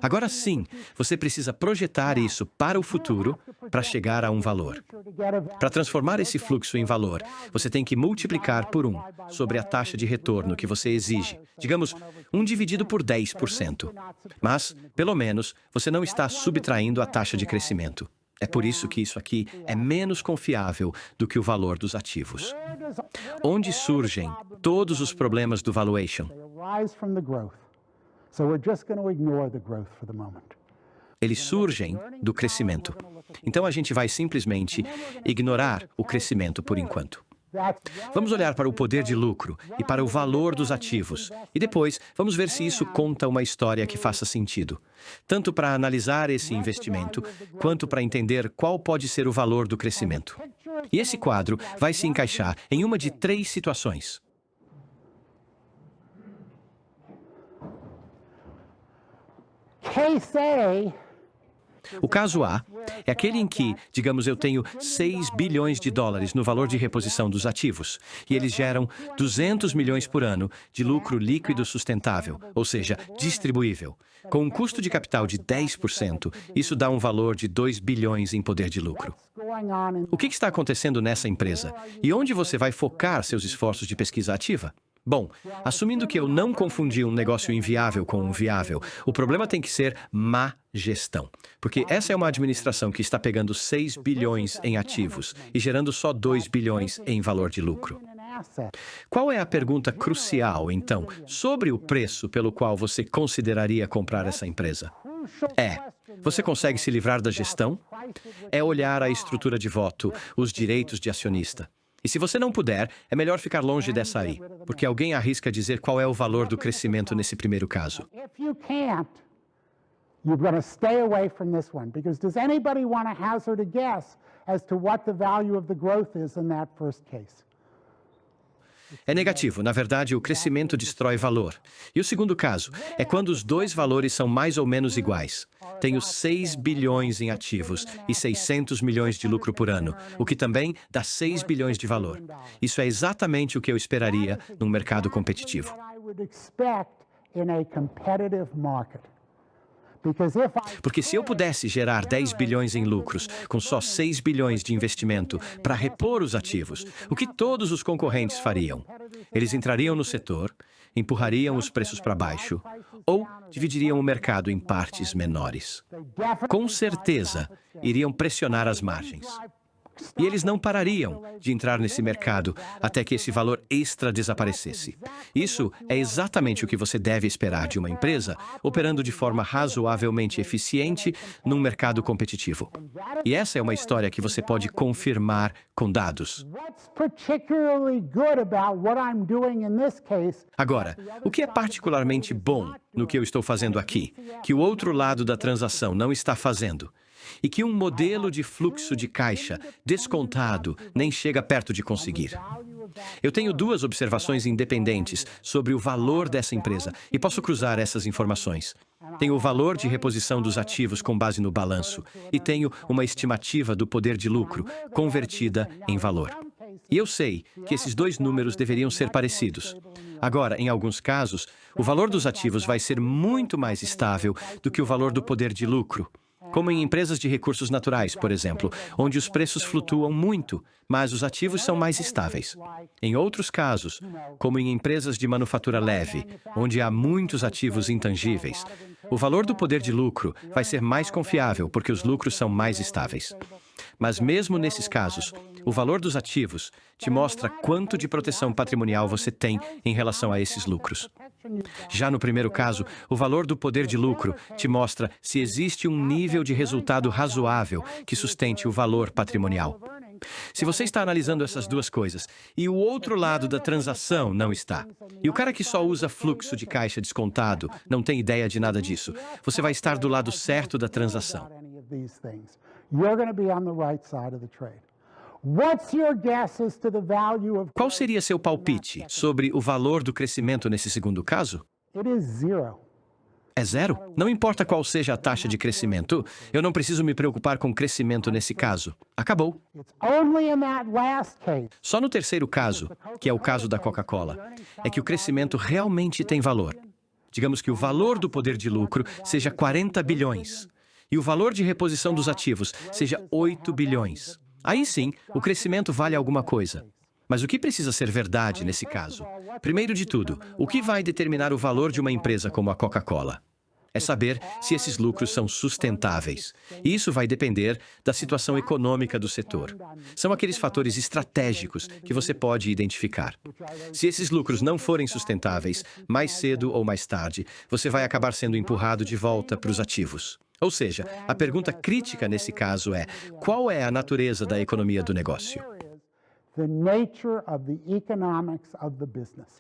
Agora sim, você precisa projetar isso para o futuro para chegar a um valor. Para transformar esse fluxo em valor, você tem que multiplicar por 1 sobre a taxa de retorno que você exige. Digamos, 1 dividido por 10%. Mas, pelo menos, você não está subtraindo a taxa de crescimento. É por isso que isso aqui é menos confiável do que o valor dos ativos. Onde surgem todos os problemas do valuation? Eles surgem do crescimento. Então a gente vai simplesmente ignorar o crescimento por enquanto. Vamos olhar para o poder de lucro e para o valor dos ativos. E depois, vamos ver se isso conta uma história que faça sentido. Tanto para analisar esse investimento, quanto para entender qual pode ser o valor do crescimento. E esse quadro vai se encaixar em uma de 3 situações. Case A. O caso A é aquele em que, digamos, eu tenho 6 bilhões de dólares no valor de reposição dos ativos e eles geram 200 milhões por ano de lucro líquido sustentável, ou seja, distribuível. Com um custo de capital de 10%, isso dá um valor de 2 bilhões em poder de lucro. O que está acontecendo nessa empresa? E onde você vai focar seus esforços de pesquisa ativa? Bom, assumindo que eu não confundi um negócio inviável com um viável, o problema tem que ser má gestão. Porque essa é uma administração que está pegando 6 bilhões em ativos e gerando só 2 bilhões em valor de lucro. Qual é a pergunta crucial, então, sobre o preço pelo qual você consideraria comprar essa empresa? Você consegue se livrar da gestão? É olhar a estrutura de voto, os direitos de acionista. E se você não puder, é melhor ficar longe dessa aí, porque alguém arrisca dizer qual é o valor do crescimento nesse primeiro caso. You're going to stay away from this one, because does anybody want to hazard a guess as to what the value of the growth is in that first case? É negativo. Na verdade, o crescimento destrói valor. E o segundo caso é quando os dois valores são mais ou menos iguais. Tenho 6 bilhões em ativos e 600 milhões de lucro por ano, o que também dá 6 bilhões de valor. Isso é exatamente o que eu esperaria num mercado competitivo. Porque se eu pudesse gerar 10 bilhões em lucros com só 6 bilhões de investimento para repor os ativos, o que todos os concorrentes fariam? Eles entrariam no setor, empurrariam os preços para baixo ou dividiriam o mercado em partes menores. Com certeza, iriam pressionar as margens. E eles não parariam de entrar nesse mercado até que esse valor extra desaparecesse. Isso é exatamente o que você deve esperar de uma empresa operando de forma razoavelmente eficiente num mercado competitivo. E essa é uma história que você pode confirmar com dados. Agora, o que é particularmente bom no que eu estou fazendo aqui, que o outro lado da transação não está fazendo? E que um modelo de fluxo de caixa descontado nem chega perto de conseguir. Eu tenho 2 observações independentes sobre o valor dessa empresa e posso cruzar essas informações. Tenho o valor de reposição dos ativos com base no balanço e tenho uma estimativa do poder de lucro convertida em valor. E eu sei que esses 2 números deveriam ser parecidos. Agora, em alguns casos, o valor dos ativos vai ser muito mais estável do que o valor do poder de lucro. Como em empresas de recursos naturais, por exemplo, onde os preços flutuam muito, mas os ativos são mais estáveis. Em outros casos, como em empresas de manufatura leve, onde há muitos ativos intangíveis, O valor do poder de lucro vai ser mais confiável porque os lucros são mais estáveis. Mas mesmo nesses casos, o valor dos ativos te mostra quanto de proteção patrimonial você tem em relação a esses lucros. Já no primeiro caso, o valor do poder de lucro te mostra se existe um nível de resultado razoável que sustente o valor patrimonial. Se você está analisando essas duas coisas e o outro lado da transação não está, e o cara que só usa fluxo de caixa descontado não tem ideia de nada disso, você vai estar do lado certo da transação. Qual seria seu palpite sobre o valor do crescimento nesse segundo caso? É zero? Não importa qual seja a taxa de crescimento, eu não preciso me preocupar com crescimento nesse caso. Acabou. Só no terceiro caso, que é o caso da Coca-Cola, é que o crescimento realmente tem valor. Digamos que o valor do poder de lucro seja 40 bilhões e o valor de reposição dos ativos seja 8 bilhões. Aí sim, o crescimento vale alguma coisa. Mas o que precisa ser verdade nesse caso? Primeiro de tudo, o que vai determinar o valor de uma empresa como a Coca-Cola? É saber se esses lucros são sustentáveis. E isso vai depender da situação econômica do setor. São aqueles fatores estratégicos que você pode identificar. Se esses lucros não forem sustentáveis, mais cedo ou mais tarde, você vai acabar sendo empurrado de volta para os ativos. Ou seja, a pergunta crítica nesse caso é: qual é a natureza da economia do negócio?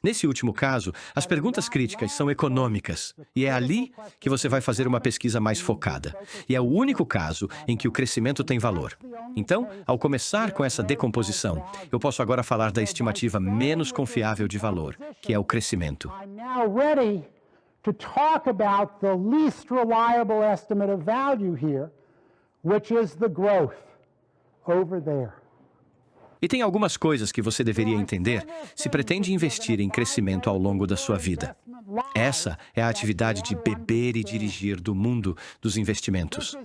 Nesse último caso, as perguntas críticas são econômicas, e é ali que você vai fazer uma pesquisa mais focada. E é o único caso em que o crescimento tem valor. Então, ao começar com essa decomposição, eu posso agora falar da estimativa menos confiável de valor, que é o crescimento. To talk about the least reliable estimate of value here, which is the growth over there. E tem algumas coisas que você deveria entender se pretende investir em crescimento ao longo da sua vida. Essa é a atividade de beber e dirigir do mundo dos investimentos.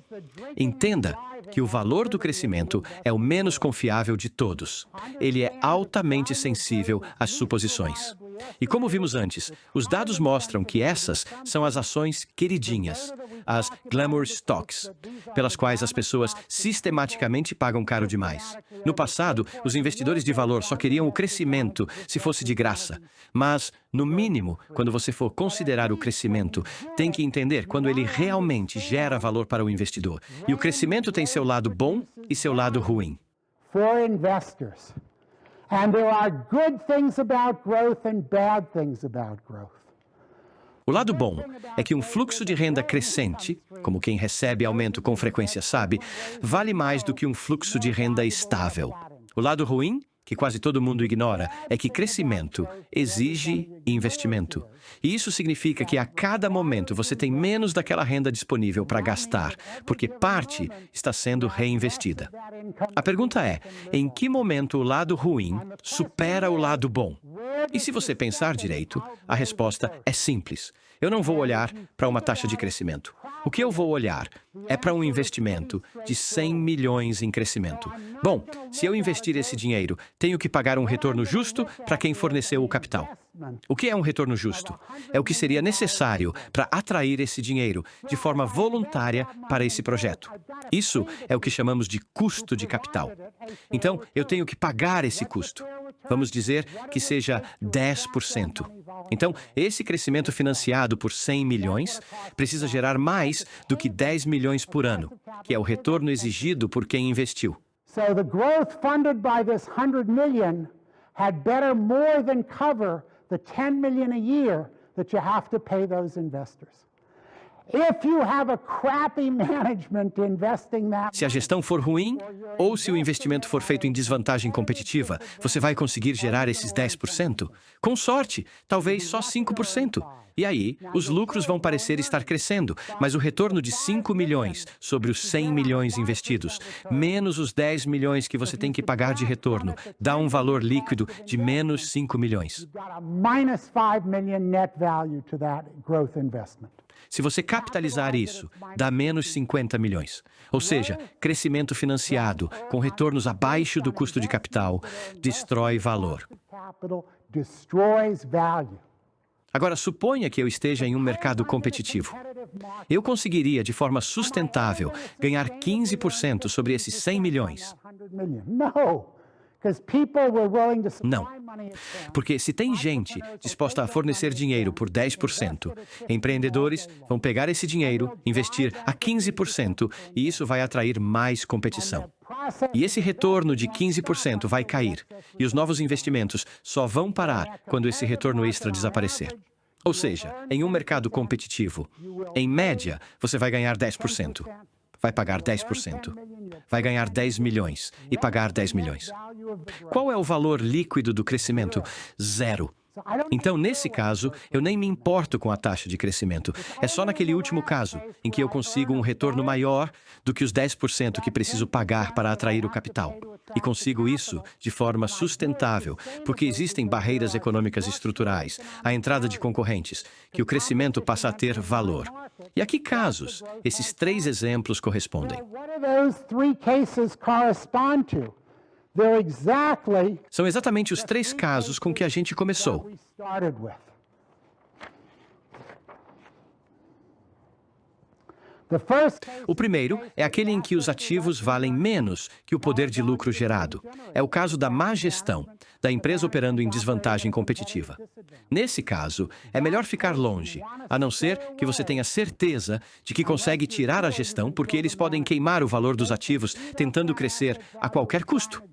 Entenda que o valor do crescimento é o menos confiável de todos. Ele é altamente sensível às suposições. E como vimos antes, os dados mostram que essas são as ações queridinhas, as glamour stocks, pelas quais as pessoas sistematicamente pagam caro demais. No passado, os investidores de valor só queriam o crescimento se fosse de graça. Mas, no mínimo, quando você for considerar o crescimento, tem que entender quando ele realmente gera valor para o investidor. E o crescimento tem seu lado bom e seu lado ruim. For investors. And there are good things about growth and bad things about growth. O lado bom é que um fluxo de renda crescente, como quem recebe aumento com frequência sabe, vale mais do que um fluxo de renda estável. O lado ruim, que quase todo mundo ignora, é que crescimento exige investimento. E isso significa que a cada momento você tem menos daquela renda disponível para gastar, porque parte está sendo reinvestida. A pergunta é, em que momento o lado ruim supera o lado bom? E se você pensar direito, a resposta é simples. Eu não vou olhar para uma taxa de crescimento. O que eu vou olhar é para um investimento de 100 milhões em crescimento. Bom, se eu investir esse dinheiro, tenho que pagar um retorno justo para quem forneceu o capital. O que é um retorno justo? É o que seria necessário para atrair esse dinheiro de forma voluntária para esse projeto. Isso é o que chamamos de custo de capital. Então, eu tenho que pagar esse custo. Vamos dizer que seja 10%. Então, esse crescimento financiado por 100 milhões precisa gerar mais do que 10 milhões por ano, que é o retorno exigido por quem investiu. So the growth funded by this 100 million had better more than cover the 10 million a year that you have to pay those investors. If you have a crappy management investing that... Se a gestão for ruim, ou se o investimento for feito em desvantagem competitiva, você vai conseguir gerar esses 10%? Com sorte, talvez só 5%. E aí, os lucros vão parecer estar crescendo, mas o retorno de 5 milhões sobre os 100 milhões investidos, menos os 10 milhões que você tem que pagar de retorno, dá um valor líquido de menos 5 milhões. minus 5 million net value to that growth investment. Se você capitalizar isso, dá menos 50 milhões. Ou seja, crescimento financiado, com retornos abaixo do custo de capital, destrói valor. Agora, suponha que eu esteja em um mercado competitivo. Eu conseguiria, de forma sustentável, ganhar 15% sobre esses 100 milhões. Não. Porque se tem gente disposta a fornecer dinheiro por 10%, empreendedores vão pegar esse dinheiro, investir a 15% e isso vai atrair mais competição. E esse retorno de 15% vai cair. E os novos investimentos só vão parar quando esse retorno extra desaparecer. Ou seja, em um mercado competitivo, em média, você vai ganhar 10%. Vai pagar 10%. Vai ganhar 10 milhões e pagar 10 milhões. Qual é o valor líquido do crescimento? Zero. Então, nesse caso, eu nem me importo com a taxa de crescimento. É só naquele último caso, em que eu consigo um retorno maior do que os 10% que preciso pagar para atrair o capital. E consigo isso de forma sustentável, porque existem barreiras econômicas estruturais, a entrada de concorrentes, que o crescimento passa a ter valor. E a que casos esses 3 exemplos correspondem? São exatamente os 3 casos com que a gente começou. O primeiro é aquele em que os ativos valem menos que o poder de lucro gerado. É o caso da má gestão, da empresa operando em desvantagem competitiva. Nesse caso, é melhor ficar longe, a não ser que você tenha certeza de que consegue tirar a gestão, porque eles podem queimar o valor dos ativos tentando crescer a qualquer custo.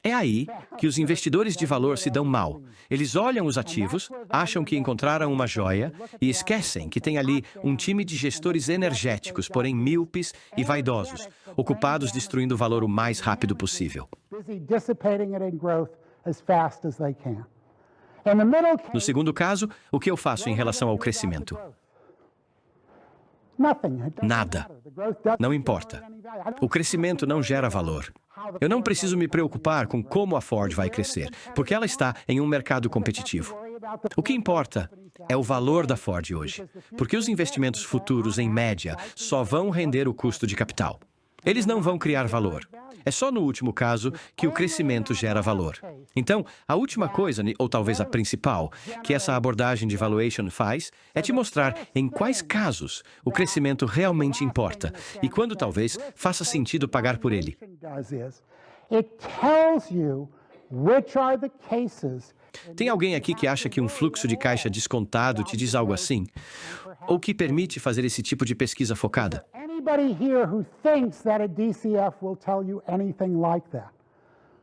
É aí que os investidores de valor se dão mal. Eles olham os ativos, acham que encontraram uma joia e esquecem que tem ali um time de gestores energéticos, porém míopes e vaidosos, ocupados destruindo o valor o mais rápido possível. No segundo caso, o que eu faço em relação ao crescimento? Nada. Não importa. O crescimento não gera valor. Eu não preciso me preocupar com como a Ford vai crescer, porque ela está em um mercado competitivo. O que importa é o valor da Ford hoje, porque os investimentos futuros, em média, só vão render o custo de capital. Eles não vão criar valor. É só no último caso que o crescimento gera valor. Então, a última coisa, ou talvez a principal, que essa abordagem de valuation faz é te mostrar em quais casos o crescimento realmente importa e quando talvez faça sentido pagar por ele. Tem alguém aqui que acha que um fluxo de caixa descontado te diz algo assim? Ou que permite fazer esse tipo de pesquisa focada? Anybody here who thinks that a DCF will tell you anything like that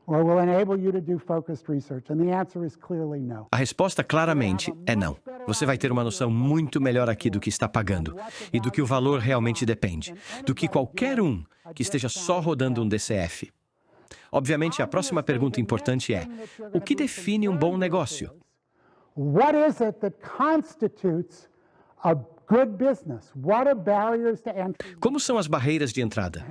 or will enable you to do focused research? And the answer is clearly no. A resposta claramente é não. Você vai ter uma noção muito melhor aqui do que está pagando e do que o valor realmente depende, do que qualquer um que esteja só rodando um DCF. Obviamente, a próxima pergunta importante é: o que define um bom negócio? What is it that constitutes a good business? What are barriers to entry? Como são as barreiras de entrada?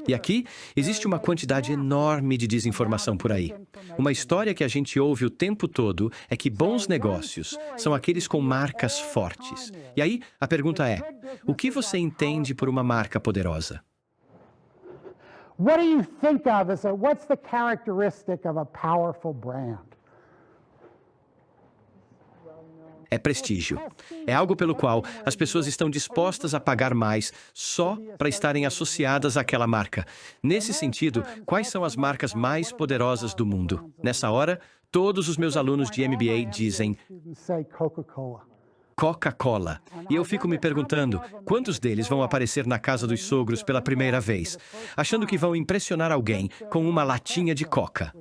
E aqui existe uma quantidade enorme de desinformação por aí. Uma história que a gente ouve o tempo todo é que bons negócios são aqueles com marcas fortes. E aí, a pergunta é: o que você entende por uma marca poderosa? What do you think of as what's the characteristic of a powerful brand? É prestígio. É algo pelo qual as pessoas estão dispostas a pagar mais só para estarem associadas àquela marca. Nesse sentido, quais são as marcas mais poderosas do mundo? Nessa hora, todos os meus alunos de MBA dizem Coca-Cola. E eu fico me perguntando, quantos deles vão aparecer na casa dos sogros pela primeira vez, achando que vão impressionar alguém com uma latinha de Coca?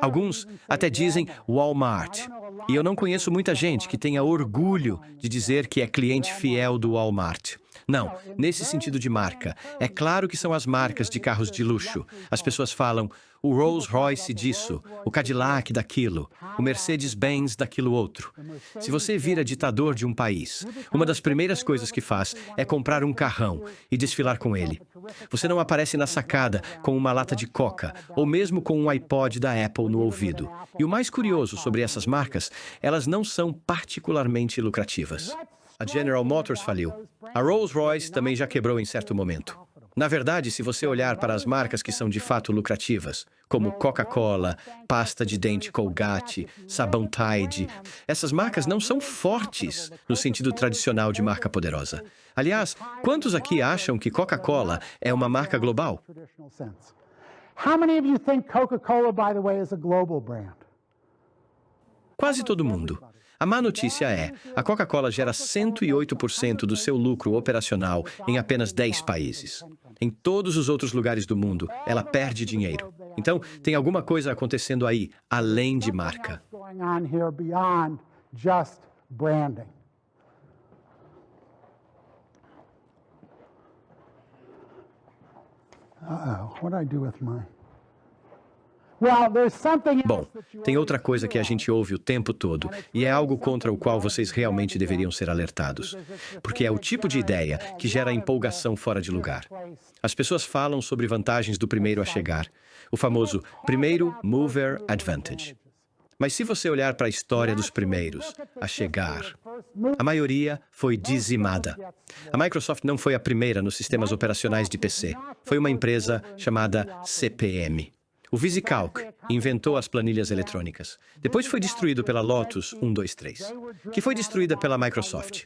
Alguns até dizem Walmart. E eu não conheço muita gente que tenha orgulho de dizer que é cliente fiel do Walmart. Não, nesse sentido de marca. É claro que são as marcas de carros de luxo. As pessoas falam o Rolls-Royce disso, o Cadillac daquilo, o Mercedes-Benz daquilo outro. Se você vira ditador de um país, uma das primeiras coisas que faz é comprar um carrão e desfilar com ele. Você não aparece na sacada com uma lata de Coca ou mesmo com um iPod da Apple no ouvido. E o mais curioso sobre essas marcas, elas não são particularmente lucrativas. A General Motors faliu. A Rolls-Royce também já quebrou em certo momento. Na verdade, se você olhar para as marcas que são de fato lucrativas, como Coca-Cola, pasta de dente Colgate, sabão Tide, essas marcas não são fortes no sentido tradicional de marca poderosa. Aliás, quantos aqui acham que Coca-Cola é uma marca global? How many of you think Coca-Cola, by the way, is a global brand? Quase todo mundo. A má notícia é, a Coca-Cola gera 108% do seu lucro operacional em apenas 10 países. Em todos os outros lugares do mundo, ela perde dinheiro. Então, tem alguma coisa acontecendo aí, além de marca. Going on here beyond just branding. What do I do with my... Well, there's something else Bom, that you tem outra coisa que a gente ouve o tempo todo, e é algo contra o qual vocês realmente deveriam ser alertados. Porque é o tipo de ideia que gera empolgação fora de lugar. As pessoas falam sobre vantagens do primeiro a chegar, o famoso primeiro mover advantage. Mas se você olhar para a história dos primeiros a chegar, a maioria foi dizimada. A Microsoft não foi a primeira nos sistemas operacionais de PC. Foi uma empresa chamada CP/M. O VisiCalc inventou as planilhas eletrônicas. Depois foi destruído pela Lotus 123, que foi destruída pela Microsoft.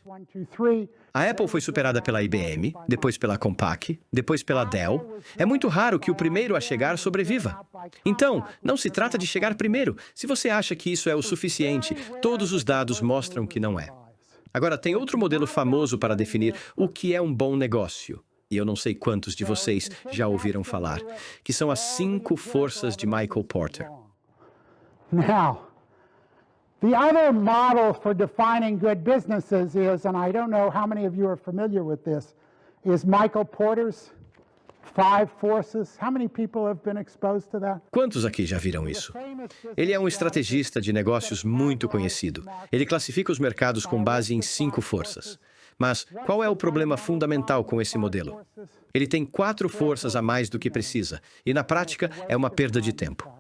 A Apple foi superada pela IBM, depois pela Compaq, depois pela Dell. É muito raro que o primeiro a chegar sobreviva. Então, não se trata de chegar primeiro. Se você acha que isso é o suficiente, todos os dados mostram que não é. Agora, tem outro modelo famoso para definir o que é um bom negócio. E eu não sei quantos de vocês já ouviram falar, que são as 5 forças de Michael Porter. Now, the other model for defining good businesses is, and I don't know how many of you are familiar with this, is Michael Porter's 5 forces. How many people have been exposed to that? Quantos aqui já viram isso? Ele é um estrategista de negócios muito conhecido. Ele classifica os mercados com base em 5 forças. Mas qual é o problema fundamental com esse modelo? Ele tem 4 forças a mais do que precisa, e na prática é uma perda de tempo.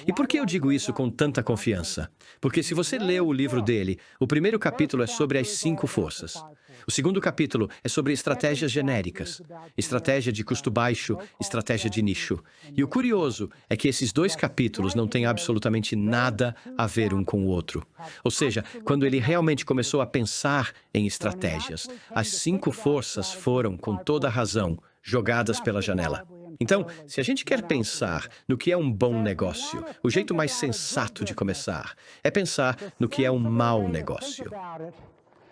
E por que eu digo isso com tanta confiança? Porque se você lê o livro dele, o primeiro capítulo é sobre as 5 forças. O segundo capítulo é sobre estratégias genéricas, estratégia de custo baixo, estratégia de nicho. E o curioso é que esses 2 capítulos não têm absolutamente nada a ver um com o outro. Ou seja, quando ele realmente começou a pensar em estratégias, as 5 forças foram, com toda razão, jogadas pela janela. Então, se a gente quer pensar no que é um bom negócio, o jeito mais sensato de começar é pensar no que é um mau negócio.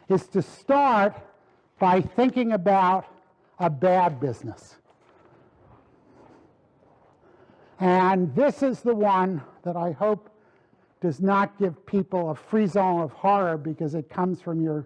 Is to start by thinking about a bad business. And this is the one that I hope does not give people a free zone of horror because it comes from your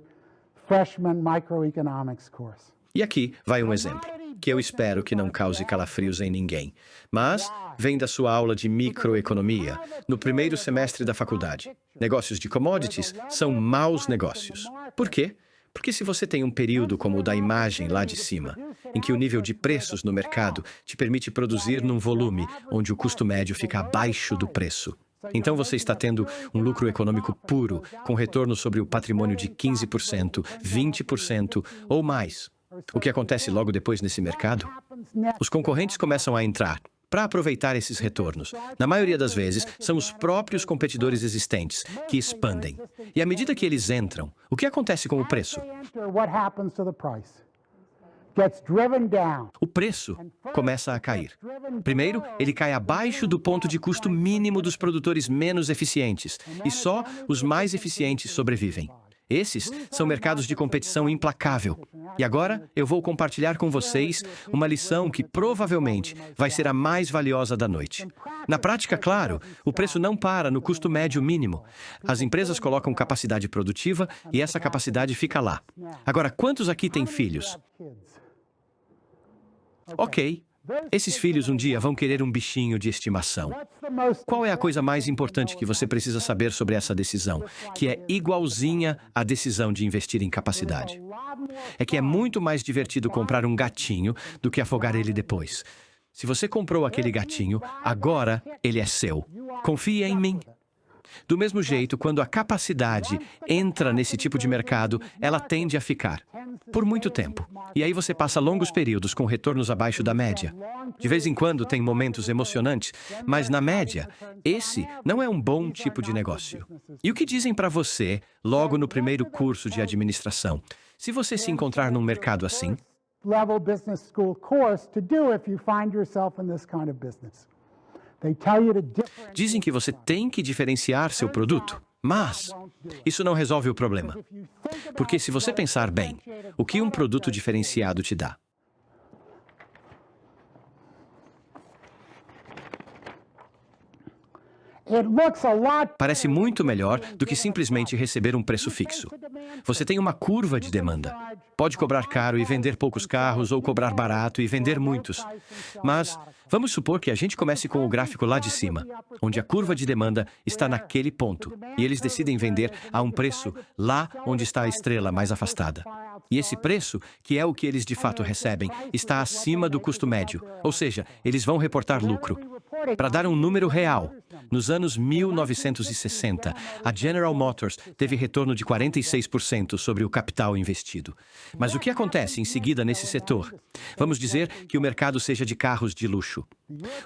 freshman microeconomics course. E aqui vai um exemplo, que eu espero que não cause calafrios em ninguém, mas vem da sua aula de microeconomia, no primeiro semestre da faculdade. Negócios de commodities são maus negócios. Por quê? Porque se você tem um período como o da imagem lá de cima, em que o nível de preços no mercado te permite produzir num volume onde o custo médio fica abaixo do preço, então você está tendo um lucro econômico puro, com retorno sobre o patrimônio de 15%, 20% ou mais. O que acontece logo depois nesse mercado? Os concorrentes começam a entrar para aproveitar esses retornos. Na maioria das vezes, são os próprios competidores existentes que expandem. E à medida que eles entram, o que acontece com o preço? What happens to the price? Gets driven down. O preço começa a cair. Primeiro, ele cai abaixo do ponto de custo mínimo dos produtores menos eficientes, e só os mais eficientes sobrevivem. Esses são mercados de competição implacável. E agora eu vou compartilhar com vocês uma lição que provavelmente vai ser a mais valiosa da noite. Na prática, claro, o preço não para no custo médio mínimo. As empresas colocam capacidade produtiva e essa capacidade fica lá. Agora, quantos aqui têm filhos? Ok. Esses filhos um dia vão querer um bichinho de estimação. Qual é a coisa mais importante que você precisa saber sobre essa decisão, que é igualzinha à decisão de investir em capacidade? É que é muito mais divertido comprar um gatinho do que afogar ele depois. Se você comprou aquele gatinho, agora ele é seu. Confie em mim. Do mesmo jeito, quando a capacidade entra nesse tipo de mercado, ela tende a ficar por muito tempo. E aí você passa longos períodos com retornos abaixo da média. De vez em quando tem momentos emocionantes, mas na média, esse não é um bom tipo de negócio. E o que dizem para você logo no primeiro curso de administração? Se você se encontrar num mercado assim, Level business school course to do if you find yourself in this kind of business. They tell you to differentiate. dizem que você tem que diferenciar seu produto. Mas isso não resolve o problema. Porque se você pensar bem, o que um produto diferenciado te dá? It looks a lot Parece muito melhor do que simplesmente receber um preço fixo. Você tem uma curva de demanda. Pode cobrar caro e vender poucos carros, ou cobrar barato e vender muitos. Mas vamos supor que a gente comece com o gráfico lá de cima, onde a curva de demanda está naquele ponto, e eles decidem vender a um preço lá onde está a estrela mais afastada. E esse preço, que é o que eles de fato recebem, está acima do custo médio, ou seja, eles vão reportar lucro. Para dar um número real, nos anos 1960, a General Motors teve retorno de 46% sobre o capital investido. Mas o que acontece em seguida nesse setor? Vamos dizer que o mercado seja de carros de luxo.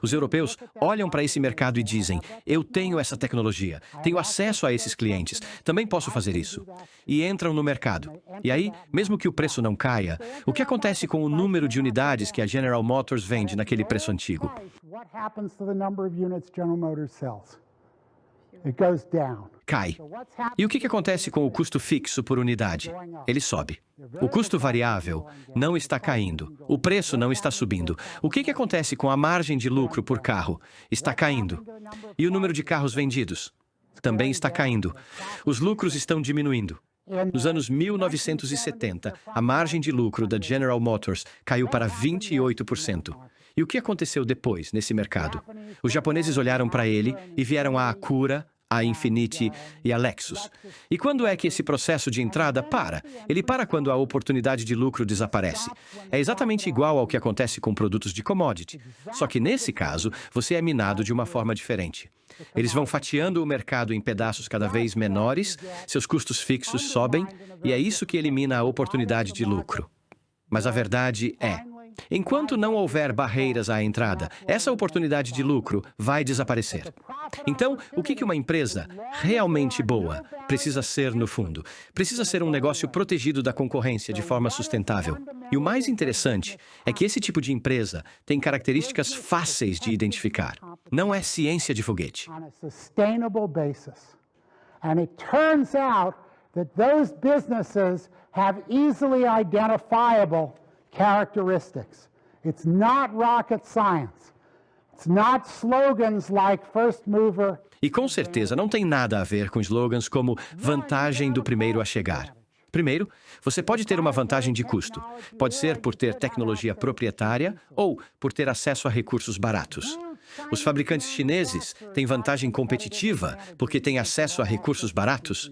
Os europeus olham para esse mercado e dizem: eu tenho essa tecnologia, tenho acesso a esses clientes, também posso fazer isso. E entram no mercado. E aí, mesmo que o preço não caia, o que acontece com o número de unidades que a General Motors vende naquele preço antigo? what happens to the number of units General Motors sells. It goes down. Cai. E o que acontece com o custo fixo por unidade? Ele sobe. O custo variável não está caindo. O preço não está subindo. O que acontece com a margem de lucro por carro? Está caindo. E o número de carros vendidos? Também está caindo. Os lucros estão diminuindo. Nos anos 1970, a margem de lucro da General Motors caiu para 28%. E o que aconteceu depois nesse mercado? Os japoneses olharam para ele e vieram a Acura, a Infiniti e a Lexus. E quando é que esse processo de entrada para? Ele para quando a oportunidade de lucro desaparece. É exatamente igual ao que acontece com produtos de commodity. Só que nesse caso, você é minado de uma forma diferente. Eles vão fatiando o mercado em pedaços cada vez menores, seus custos fixos sobem, e é isso que elimina a oportunidade de lucro. Mas a verdade é, enquanto não houver barreiras à entrada, essa oportunidade de lucro vai desaparecer. Então, o que uma empresa realmente boa precisa ser, no fundo? Precisa ser um negócio protegido da concorrência de forma sustentável. E o mais interessante é que esse tipo de empresa tem características fáceis de identificar. Não é ciência de foguete. On a sustainable basis. And it turns out that those businesses have easily identifiable characteristics. It's not rocket science. It's not slogans like first mover. E com certeza não tem nada a ver com slogans como vantagem do primeiro a chegar. Primeiro, você pode ter uma vantagem de custo. Pode ser por ter tecnologia proprietária ou por ter acesso a recursos baratos. Os fabricantes chineses têm vantagem competitiva porque têm acesso a recursos baratos?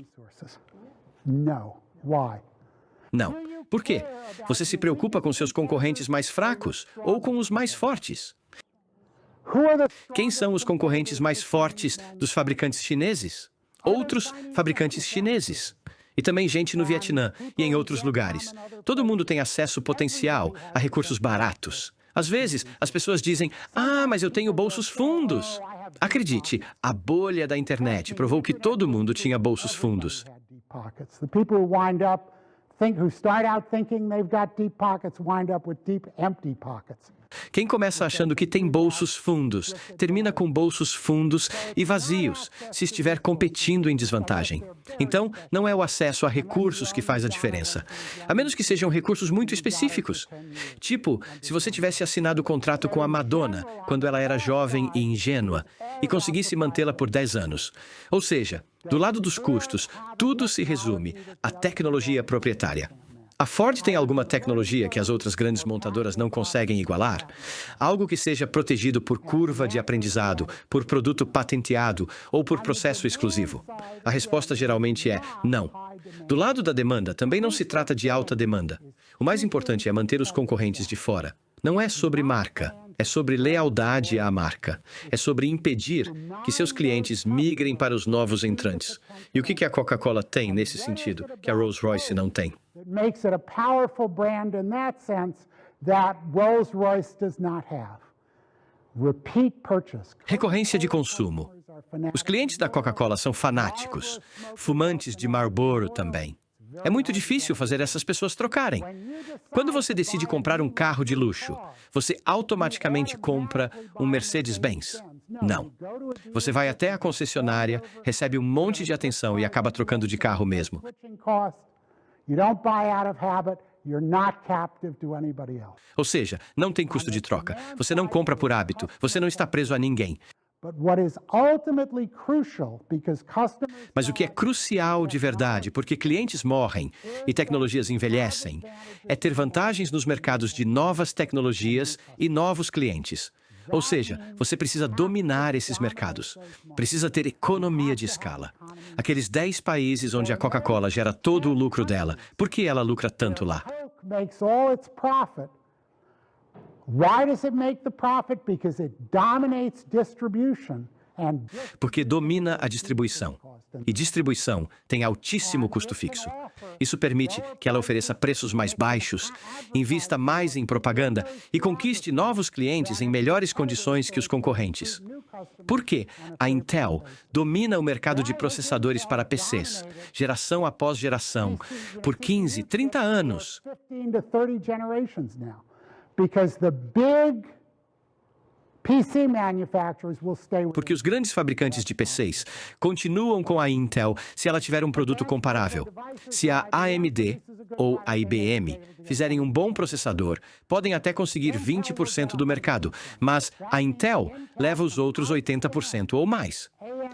No. Why? Não. Por quê? Você se preocupa com seus concorrentes mais fracos ou com os mais fortes? Who are the Quem são os concorrentes mais fortes dos fabricantes chineses? Outros fabricantes chineses. E também gente no Vietnã e em outros lugares. Todo mundo tem acesso potencial a recursos baratos. Às vezes, as pessoas dizem: "Ah, mas eu tenho bolsos fundos." Acredite, a bolha da internet provou que todo mundo tinha bolsos fundos. had deep pockets? The people who start out thinking they've got deep pockets wind up with deep empty pockets. Quem começa achando que tem bolsos fundos, termina com bolsos fundos e vazios, se estiver competindo em desvantagem. Então, não é o acesso a recursos que faz a diferença, a menos que sejam recursos muito específicos. Tipo, se você tivesse assinado o contrato com a Madonna quando ela era jovem e ingênua e conseguisse mantê-la por 10 anos. Ou seja, do lado dos custos, tudo se resume à tecnologia proprietária. A Ford tem alguma tecnologia que as outras grandes montadoras não conseguem igualar? Algo que seja protegido por curva de aprendizado, por produto patenteado ou por processo exclusivo? A resposta geralmente é não. Do lado da demanda, também não se trata de alta demanda. O mais importante é manter os concorrentes de fora. Não é sobre marca, é sobre lealdade à marca. É sobre impedir que seus clientes migrem para os novos entrantes. E o que a Coca-Cola tem nesse sentido, que a Rolls-Royce não tem? It makes it a powerful brand in that sense that Rolls-Royce does not have. Repeat purchase. Recorrência de consumo. Os clientes da Coca-Cola são fanáticos, fumantes de Marlboro também. É muito difícil fazer essas pessoas trocarem. Quando você decide comprar um carro de luxo, você automaticamente compra um Mercedes-Benz? Não. Você vai até a concessionária, recebe um monte de atenção e acaba trocando de carro mesmo. You don't buy out of habit, you're not captive to anybody else. Ou seja, não tem custo de troca. Você não compra por hábito, você não está preso a ninguém. But what is ultimately crucial, because customers Mas o que é crucial de verdade, porque clientes morrem e tecnologias envelhecem, é ter vantagens nos mercados de novas tecnologias e novos clientes. Ou seja, você precisa dominar esses mercados. Precisa ter economia de escala. Aqueles 10 países onde a Coca-Cola gera todo o lucro dela, por que ela lucra tanto lá? Coke makes all its profit. Why does it make the profit? Because it dominates distribution and Porque domina a distribuição. E distribuição tem altíssimo custo fixo. Isso permite que ela ofereça preços mais baixos, invista mais em propaganda e conquiste novos clientes em melhores condições que os concorrentes. Por quê? A Intel domina o mercado de processadores para PCs, geração após geração, por 15, 30 anos. 15 to 30 generations now. Because the big PC manufacturers will stay with Porque os grandes fabricantes de PCs continuam com a Intel se ela tiver um produto comparável. Se a AMD ou a IBM fizerem um bom processador, podem até conseguir 20% do mercado, mas a Intel leva os outros 80% ou mais.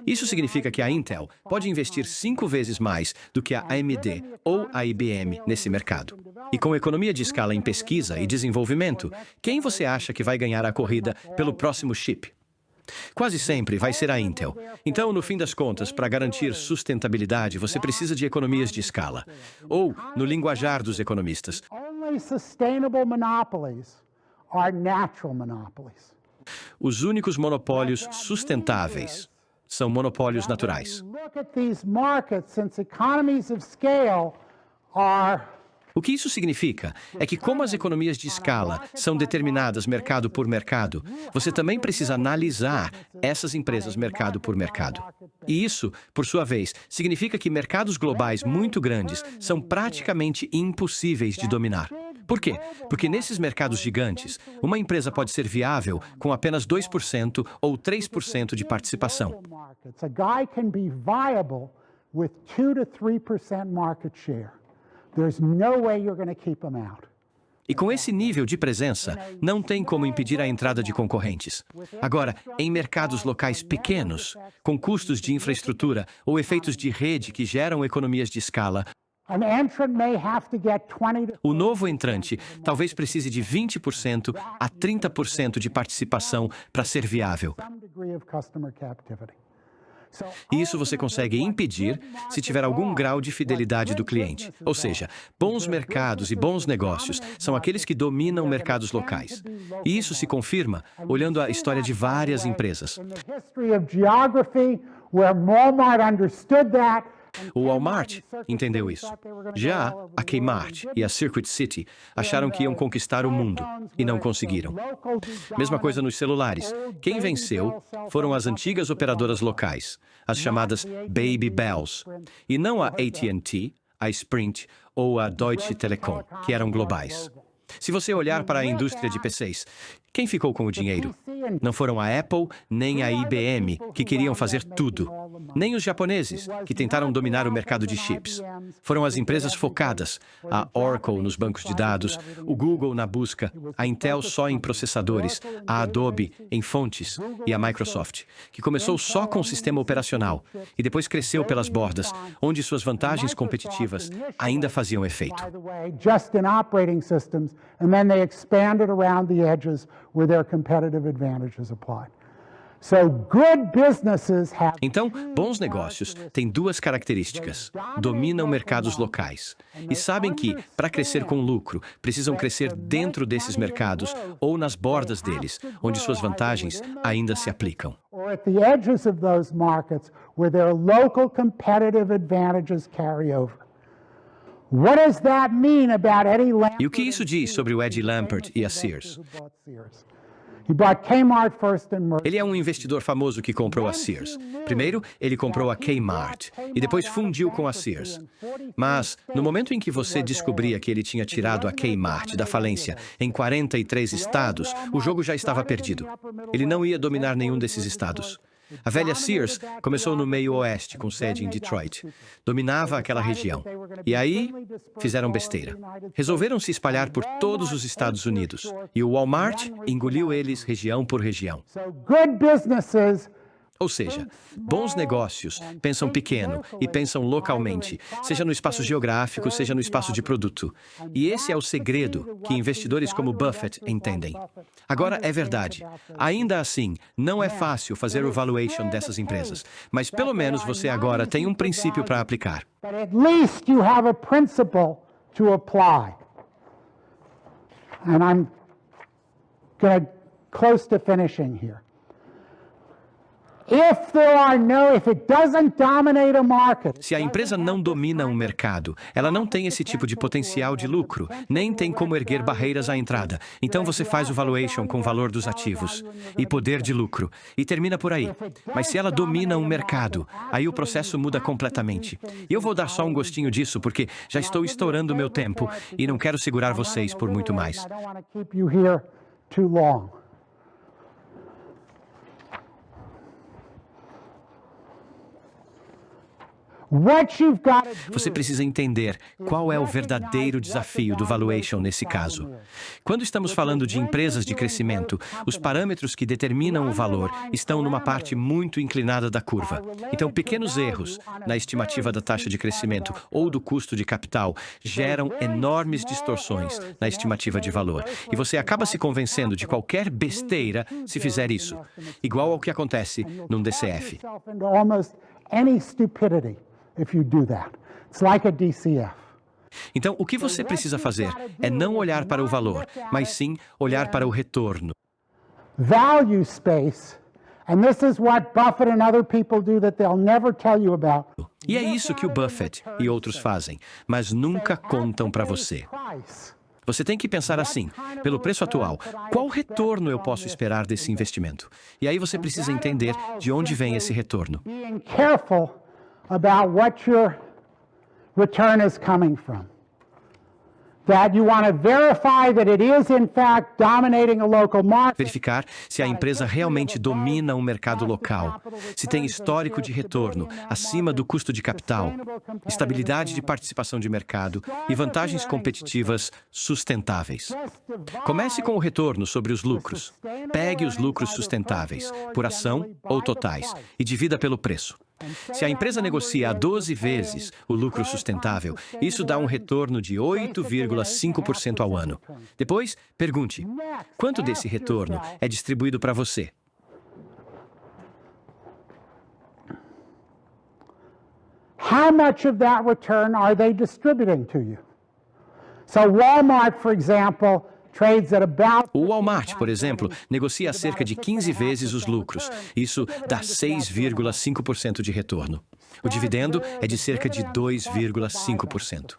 Isso significa que a Intel pode investir 5 vezes mais do que a AMD ou a IBM nesse mercado. E com economia de escala em pesquisa e desenvolvimento, quem você acha que vai ganhar a corrida pelo próximo chip? Quase sempre vai ser a Intel. Então, no fim das contas, para garantir sustentabilidade, você precisa de economias de escala. Ou, no linguajar dos economistas, only sustainable monopolies are natural monopolies. os únicos monopólios sustentáveis são monopólios naturais. Look at these markets, since economies of scale are O que isso significa é que, como as economias de escala são determinadas mercado por mercado, você também precisa analisar essas empresas mercado por mercado. E isso, por sua vez, significa que mercados globais muito grandes são praticamente impossíveis de dominar. Por quê? Porque nesses mercados gigantes, uma empresa pode ser viável com apenas 2% ou 3% de participação. markets. A guy can be viable with 2 to 3% market share. There's no way you're going to keep him out. E com esse nível de presença, não tem como impedir a entrada de concorrentes. Agora, em mercados locais pequenos, com custos de infraestrutura ou efeitos de rede que geram economias de escala, An entrant may have to get 20 to o novo entrante talvez precise de 20% a 30% de participação para ser viável. some degree of customer captivity. So E isso você consegue impedir se tiver algum grau de fidelidade do cliente. Ou seja, bons mercados e bons negócios são aqueles que dominam mercados locais. E isso se confirma olhando a história de várias empresas. in the history of geography, where Walmart understood that, O Walmart entendeu isso. Já a Kmart e a Circuit City acharam que iam conquistar o mundo e não conseguiram. Mesma coisa nos celulares. Quem venceu foram as antigas operadoras locais, as chamadas Baby Bells, e não a AT&T, a Sprint ou a Deutsche Telekom, que eram globais. Se você olhar para a indústria de PCs, quem ficou com o dinheiro? Não foram a Apple nem a IBM, que queriam fazer tudo. Nem os japoneses, que tentaram dominar o mercado de chips. Foram as empresas focadas, a Oracle nos bancos de dados, o Google na busca, a Intel só em processadores, a Adobe em fontes e a Microsoft, que começou só com o sistema operacional e depois cresceu pelas bordas, onde suas vantagens competitivas ainda faziam efeito. by the way, just in operating systems, and then they expanded around the edges where their competitive advantages applied. So good businesses have Então, bons negócios têm duas características: dominam mercados locais e sabem que, para crescer com lucro, precisam crescer dentro desses mercados ou nas bordas deles, onde suas vantagens ainda se aplicam. or at the edges of those markets where their local competitive advantages carry over. What does that mean about Eddie Lampert? E o que isso diz sobre o Eddie Lampert e a Sears? Who bought Sears? He bought Kmart first and Mercer. Ele é um investidor famoso que comprou a Sears. Primeiro, ele comprou a Kmart e depois fundiu com a Sears. Mas, no momento em que você descobria que ele tinha tirado a Kmart da falência em 43 estados, o jogo já estava perdido. Ele não ia dominar nenhum desses estados. A velha Sears começou no meio oeste, com sede em Detroit. Dominava aquela região. E aí, fizeram besteira. Resolveram se espalhar por todos os Estados Unidos. E o Walmart engoliu eles região por região. So good businesses Ou seja, bons negócios pensam pequeno e pensam localmente, seja no espaço geográfico, seja no espaço de produto. E esse é o segredo que investidores como Buffett entendem. Agora, é verdade. Ainda assim, não é fácil fazer o valuation dessas empresas, mas pelo menos você agora tem um princípio para aplicar. but at least you have a principle to apply. And I'm going close to finishing here. If it doesn't dominate a market, Se a empresa não domina um mercado, ela não tem esse tipo de potencial de lucro, nem tem como erguer barreiras à entrada. Então você faz o valuation com o valor dos ativos e poder de lucro, e termina por aí. Mas se ela domina um mercado, aí o processo muda completamente. E eu vou dar só um gostinho disso, porque já estou estourando o meu tempo e não quero segurar vocês por muito mais. I don't want to keep you here too long. What you've got to do Você precisa entender qual é o verdadeiro desafio do valuation nesse caso. Quando estamos falando de empresas de crescimento, os parâmetros que determinam o valor estão numa parte muito inclinada da curva. Então, pequenos erros na estimativa da taxa de crescimento ou do custo de capital geram enormes distorções na estimativa de valor. E você acaba se convencendo de qualquer besteira se fizer isso, igual ao que acontece num DCF. yourself into almost any stupidity if you do that. It's like a DCF. Então, o que você precisa fazer é não olhar para o valor, mas sim olhar para o retorno. Value space, and this is what Buffett and other people do that they'll never tell you about. E é isso que o Buffett e outros fazem, mas nunca contam para você. Price. Você tem que pensar assim: pelo preço atual, qual retorno eu posso esperar desse investimento? E aí você precisa entender de onde vem esse retorno. Being careful about what your return is coming from. That you want to verify that it is in fact dominating a local market. Verificar se a empresa realmente domina um mercado local, se tem histórico de retorno acima do custo de capital, estabilidade de participação de mercado e vantagens competitivas sustentáveis. Comece com o retorno sobre os lucros. Pegue os lucros sustentáveis, por ação ou totais, e divida pelo preço. Se a empresa negocia a 12 vezes o lucro sustentável, isso dá um retorno de 8,5% ao ano. Depois, pergunte: quanto desse retorno é distribuído para você? How much of that return are they distributing to you? So Walmart, for example, trades at about O Walmart, por exemplo, negocia a cerca de 15 vezes os lucros. Isso dá 6,5% de retorno. O dividendo é de cerca de 2,5%.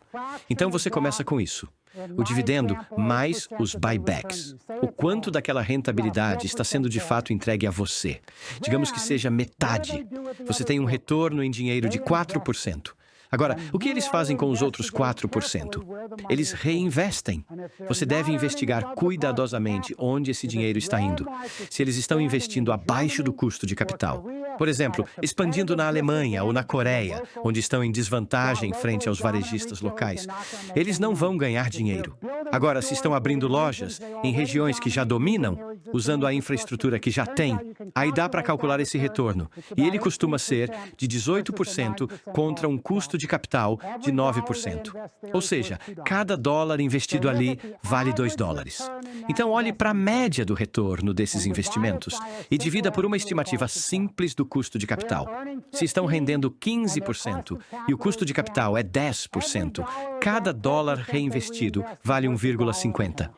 Então você começa com isso. O dividendo mais os buybacks. O quanto daquela rentabilidade está sendo de fato entregue a você. Digamos que seja metade. Você tem um retorno em dinheiro de 4%. Agora, o que eles fazem com os outros 4%? Eles reinvestem. Você deve investigar cuidadosamente onde esse dinheiro está indo. Se eles estão investindo abaixo do custo de capital. Por exemplo, expandindo na Alemanha ou na Coreia, onde estão em desvantagem frente aos varejistas locais. Eles não vão ganhar dinheiro. Agora, se estão abrindo lojas em regiões que já dominam, usando a infraestrutura que já têm, aí dá para calcular esse retorno. E ele costuma ser de 18% contra um custo de capital de 9%. Ou seja, cada dólar investido ali vale $2. Então, olhe para a média do retorno desses investimentos e divida por uma estimativa simples do custo de capital. Se estão rendendo 15% e o custo de capital é 10%, cada dólar reinvestido vale 1,50.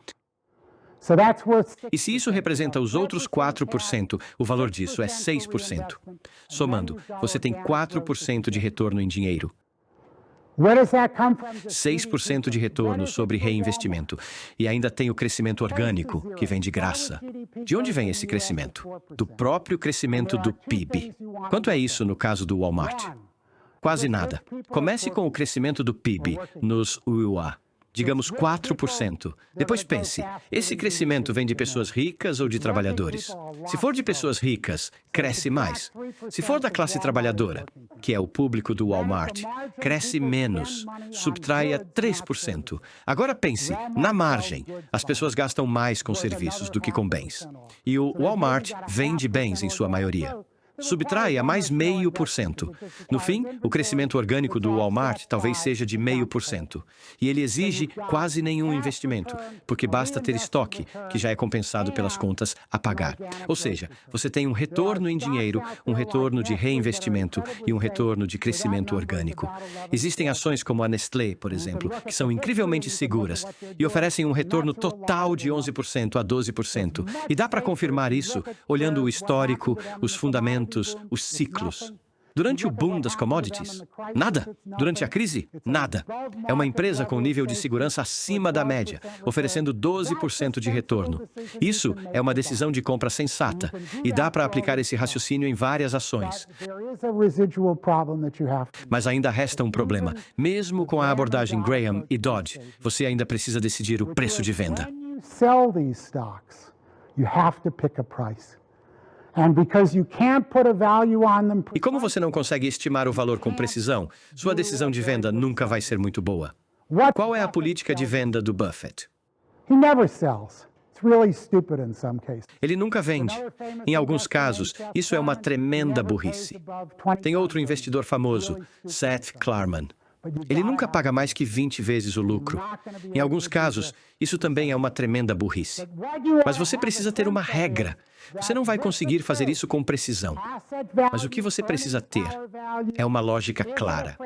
E se isso representa os outros 4%, o valor disso é 6%. Somando, você tem 4% de retorno em dinheiro. 6% de retorno sobre reinvestimento. E ainda tem o crescimento orgânico, que vem de graça. De onde vem esse crescimento? Do próprio crescimento do PIB. Quanto é isso no caso do Walmart? Quase nada. Comece com o crescimento do PIB nos UA. Digamos 4%. Depois pense, esse crescimento vem de pessoas ricas ou de trabalhadores? Se for de pessoas ricas, cresce mais. Se for da classe trabalhadora, que é o público do Walmart, cresce menos, subtraia 3%. Agora pense, na margem, as pessoas gastam mais com serviços do que com bens. E o Walmart vende bens em sua maioria. Subtraia mais 0,5%. No fim, o crescimento orgânico do Walmart talvez seja de 0,5%. E ele exige quase nenhum investimento, porque basta ter estoque, que já é compensado pelas contas a pagar. Ou seja, você tem um retorno em dinheiro, um retorno de reinvestimento e um retorno de crescimento orgânico. Existem ações como a Nestlé, por exemplo, que são incrivelmente seguras e oferecem um retorno total de 11% a 12%. E dá para confirmar isso olhando o histórico, os fundamentos, os ciclos. Durante o boom das commodities? Nada. Durante a crise? Nada. É uma empresa com nível de segurança acima da média, oferecendo 12% de retorno. Isso é uma decisão de compra sensata, e dá para aplicar esse raciocínio em várias ações. Mas ainda resta um problema. Mesmo com a abordagem Graham e Dodge, você ainda precisa decidir o preço de venda. E como você não consegue estimar o valor com precisão, sua decisão de venda nunca vai ser muito boa. Qual é a política de venda do Buffett? Ele nunca vende. Em alguns casos, isso é uma tremenda burrice. Tem outro investidor famoso, Seth Klarman. Ele nunca paga mais que 20 vezes o lucro. Em alguns casos, isso também é uma tremenda burrice. Mas você precisa ter uma regra. Você não vai conseguir fazer isso com precisão. Mas o que você precisa ter é uma lógica clara.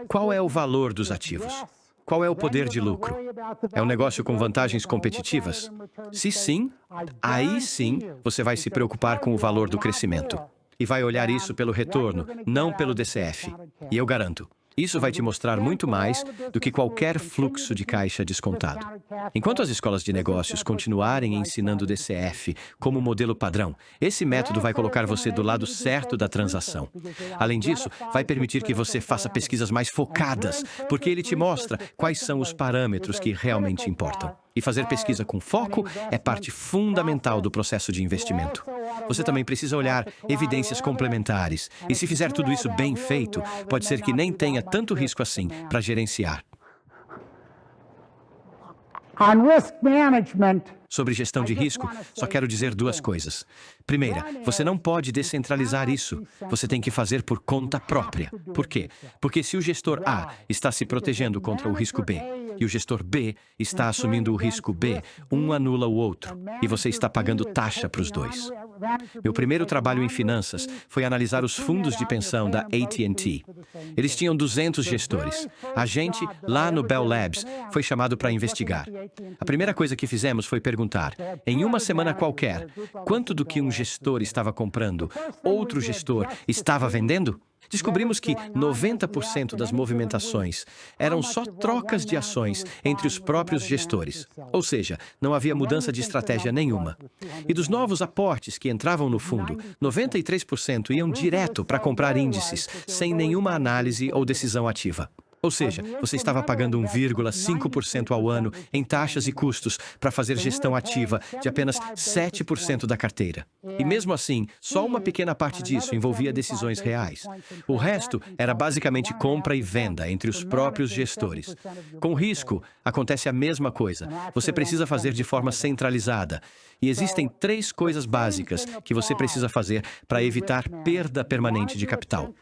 Qual é o valor dos ativos? Qual é o poder de lucro? É um negócio com vantagens competitivas? Se sim, aí sim você vai se preocupar com o valor do crescimento. E vai olhar isso pelo retorno, não pelo DCF. E eu garanto, isso vai te mostrar muito mais do que qualquer fluxo de caixa descontado. Enquanto as escolas de negócios continuarem ensinando o DCF como modelo padrão, esse método vai colocar você do lado certo da transação. Além disso, vai permitir que você faça pesquisas mais focadas, porque ele te mostra quais são os parâmetros que realmente importam. E fazer pesquisa com foco é parte fundamental do processo de investimento. Você também precisa olhar evidências complementares. E se fizer tudo isso bem feito, pode ser que nem tenha tanto risco assim para gerenciar. Sobre gestão de risco, só quero dizer duas coisas. Primeira, você não pode descentralizar isso. Você tem que fazer por conta própria. Por quê? Porque se o gestor A está se protegendo contra o risco B e o gestor B está assumindo o risco B, um anula o outro e você está pagando taxa para os dois. Meu primeiro trabalho em finanças foi analisar os fundos de pensão da AT&T. Eles tinham 200 gestores. A gente, lá no Bell Labs, foi chamado para investigar. A primeira coisa que fizemos foi perguntar, em uma semana qualquer, quanto do que um gestor estava comprando, outro gestor estava vendendo? Descobrimos que 90% das movimentações eram só trocas de ações entre os próprios gestores. Ou seja, não havia mudança de estratégia nenhuma. E dos novos aportes que entravam no fundo, 93% iam direto para comprar índices, sem nenhuma análise ou decisão ativa. Ou seja, você estava pagando 1,5% ao ano em taxas e custos para fazer gestão ativa de apenas 7% da carteira. E mesmo assim, só uma pequena parte disso envolvia decisões reais. O resto era basicamente compra e venda entre os próprios gestores. Com risco, acontece a mesma coisa. Você precisa fazer de forma centralizada. E existem 3 coisas básicas que você precisa fazer para evitar perda permanente de capital.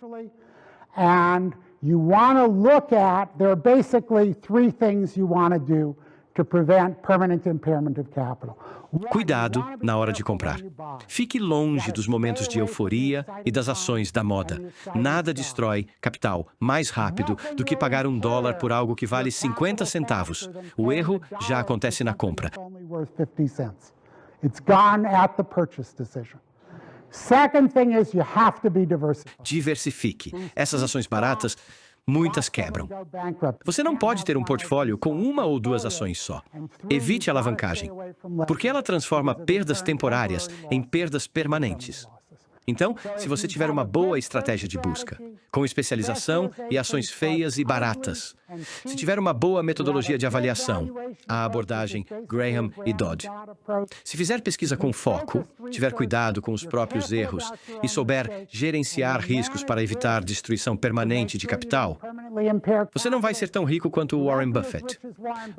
And you want to look at, there are basically 3 things you want to do to prevent permanent impairment of capital. Cuidado na hora de comprar. Fique longe dos momentos de euforia e das ações da moda. Nada destrói capital mais rápido do que pagar $1 por algo que vale 50 centavos. O erro já acontece na compra. It's gone at the purchase decision. Second thing is you have to be diversified. Diversifique. Essas ações baratas, muitas quebram. Você não pode ter um portfólio com 1 ou 2 ações só. Evite a alavancagem, porque ela transforma perdas temporárias em perdas permanentes. Então, se você tiver uma boa estratégia de busca, com especialização e ações feias e baratas, se tiver uma boa metodologia de avaliação, a abordagem Graham e Dodd, se fizer pesquisa com foco, tiver cuidado com os próprios erros e souber gerenciar riscos para evitar destruição permanente de capital, você não vai ser tão rico quanto o Warren Buffett.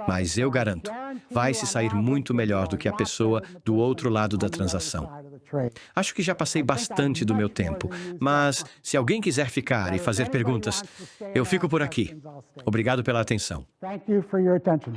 Mas eu garanto, vai se sair muito melhor do que a pessoa do outro lado da transação. Acho que já passei bastante do meu tempo, mas se alguém quiser ficar e fazer perguntas, eu fico por aqui. Obrigado pela atenção. Thank you for your attention.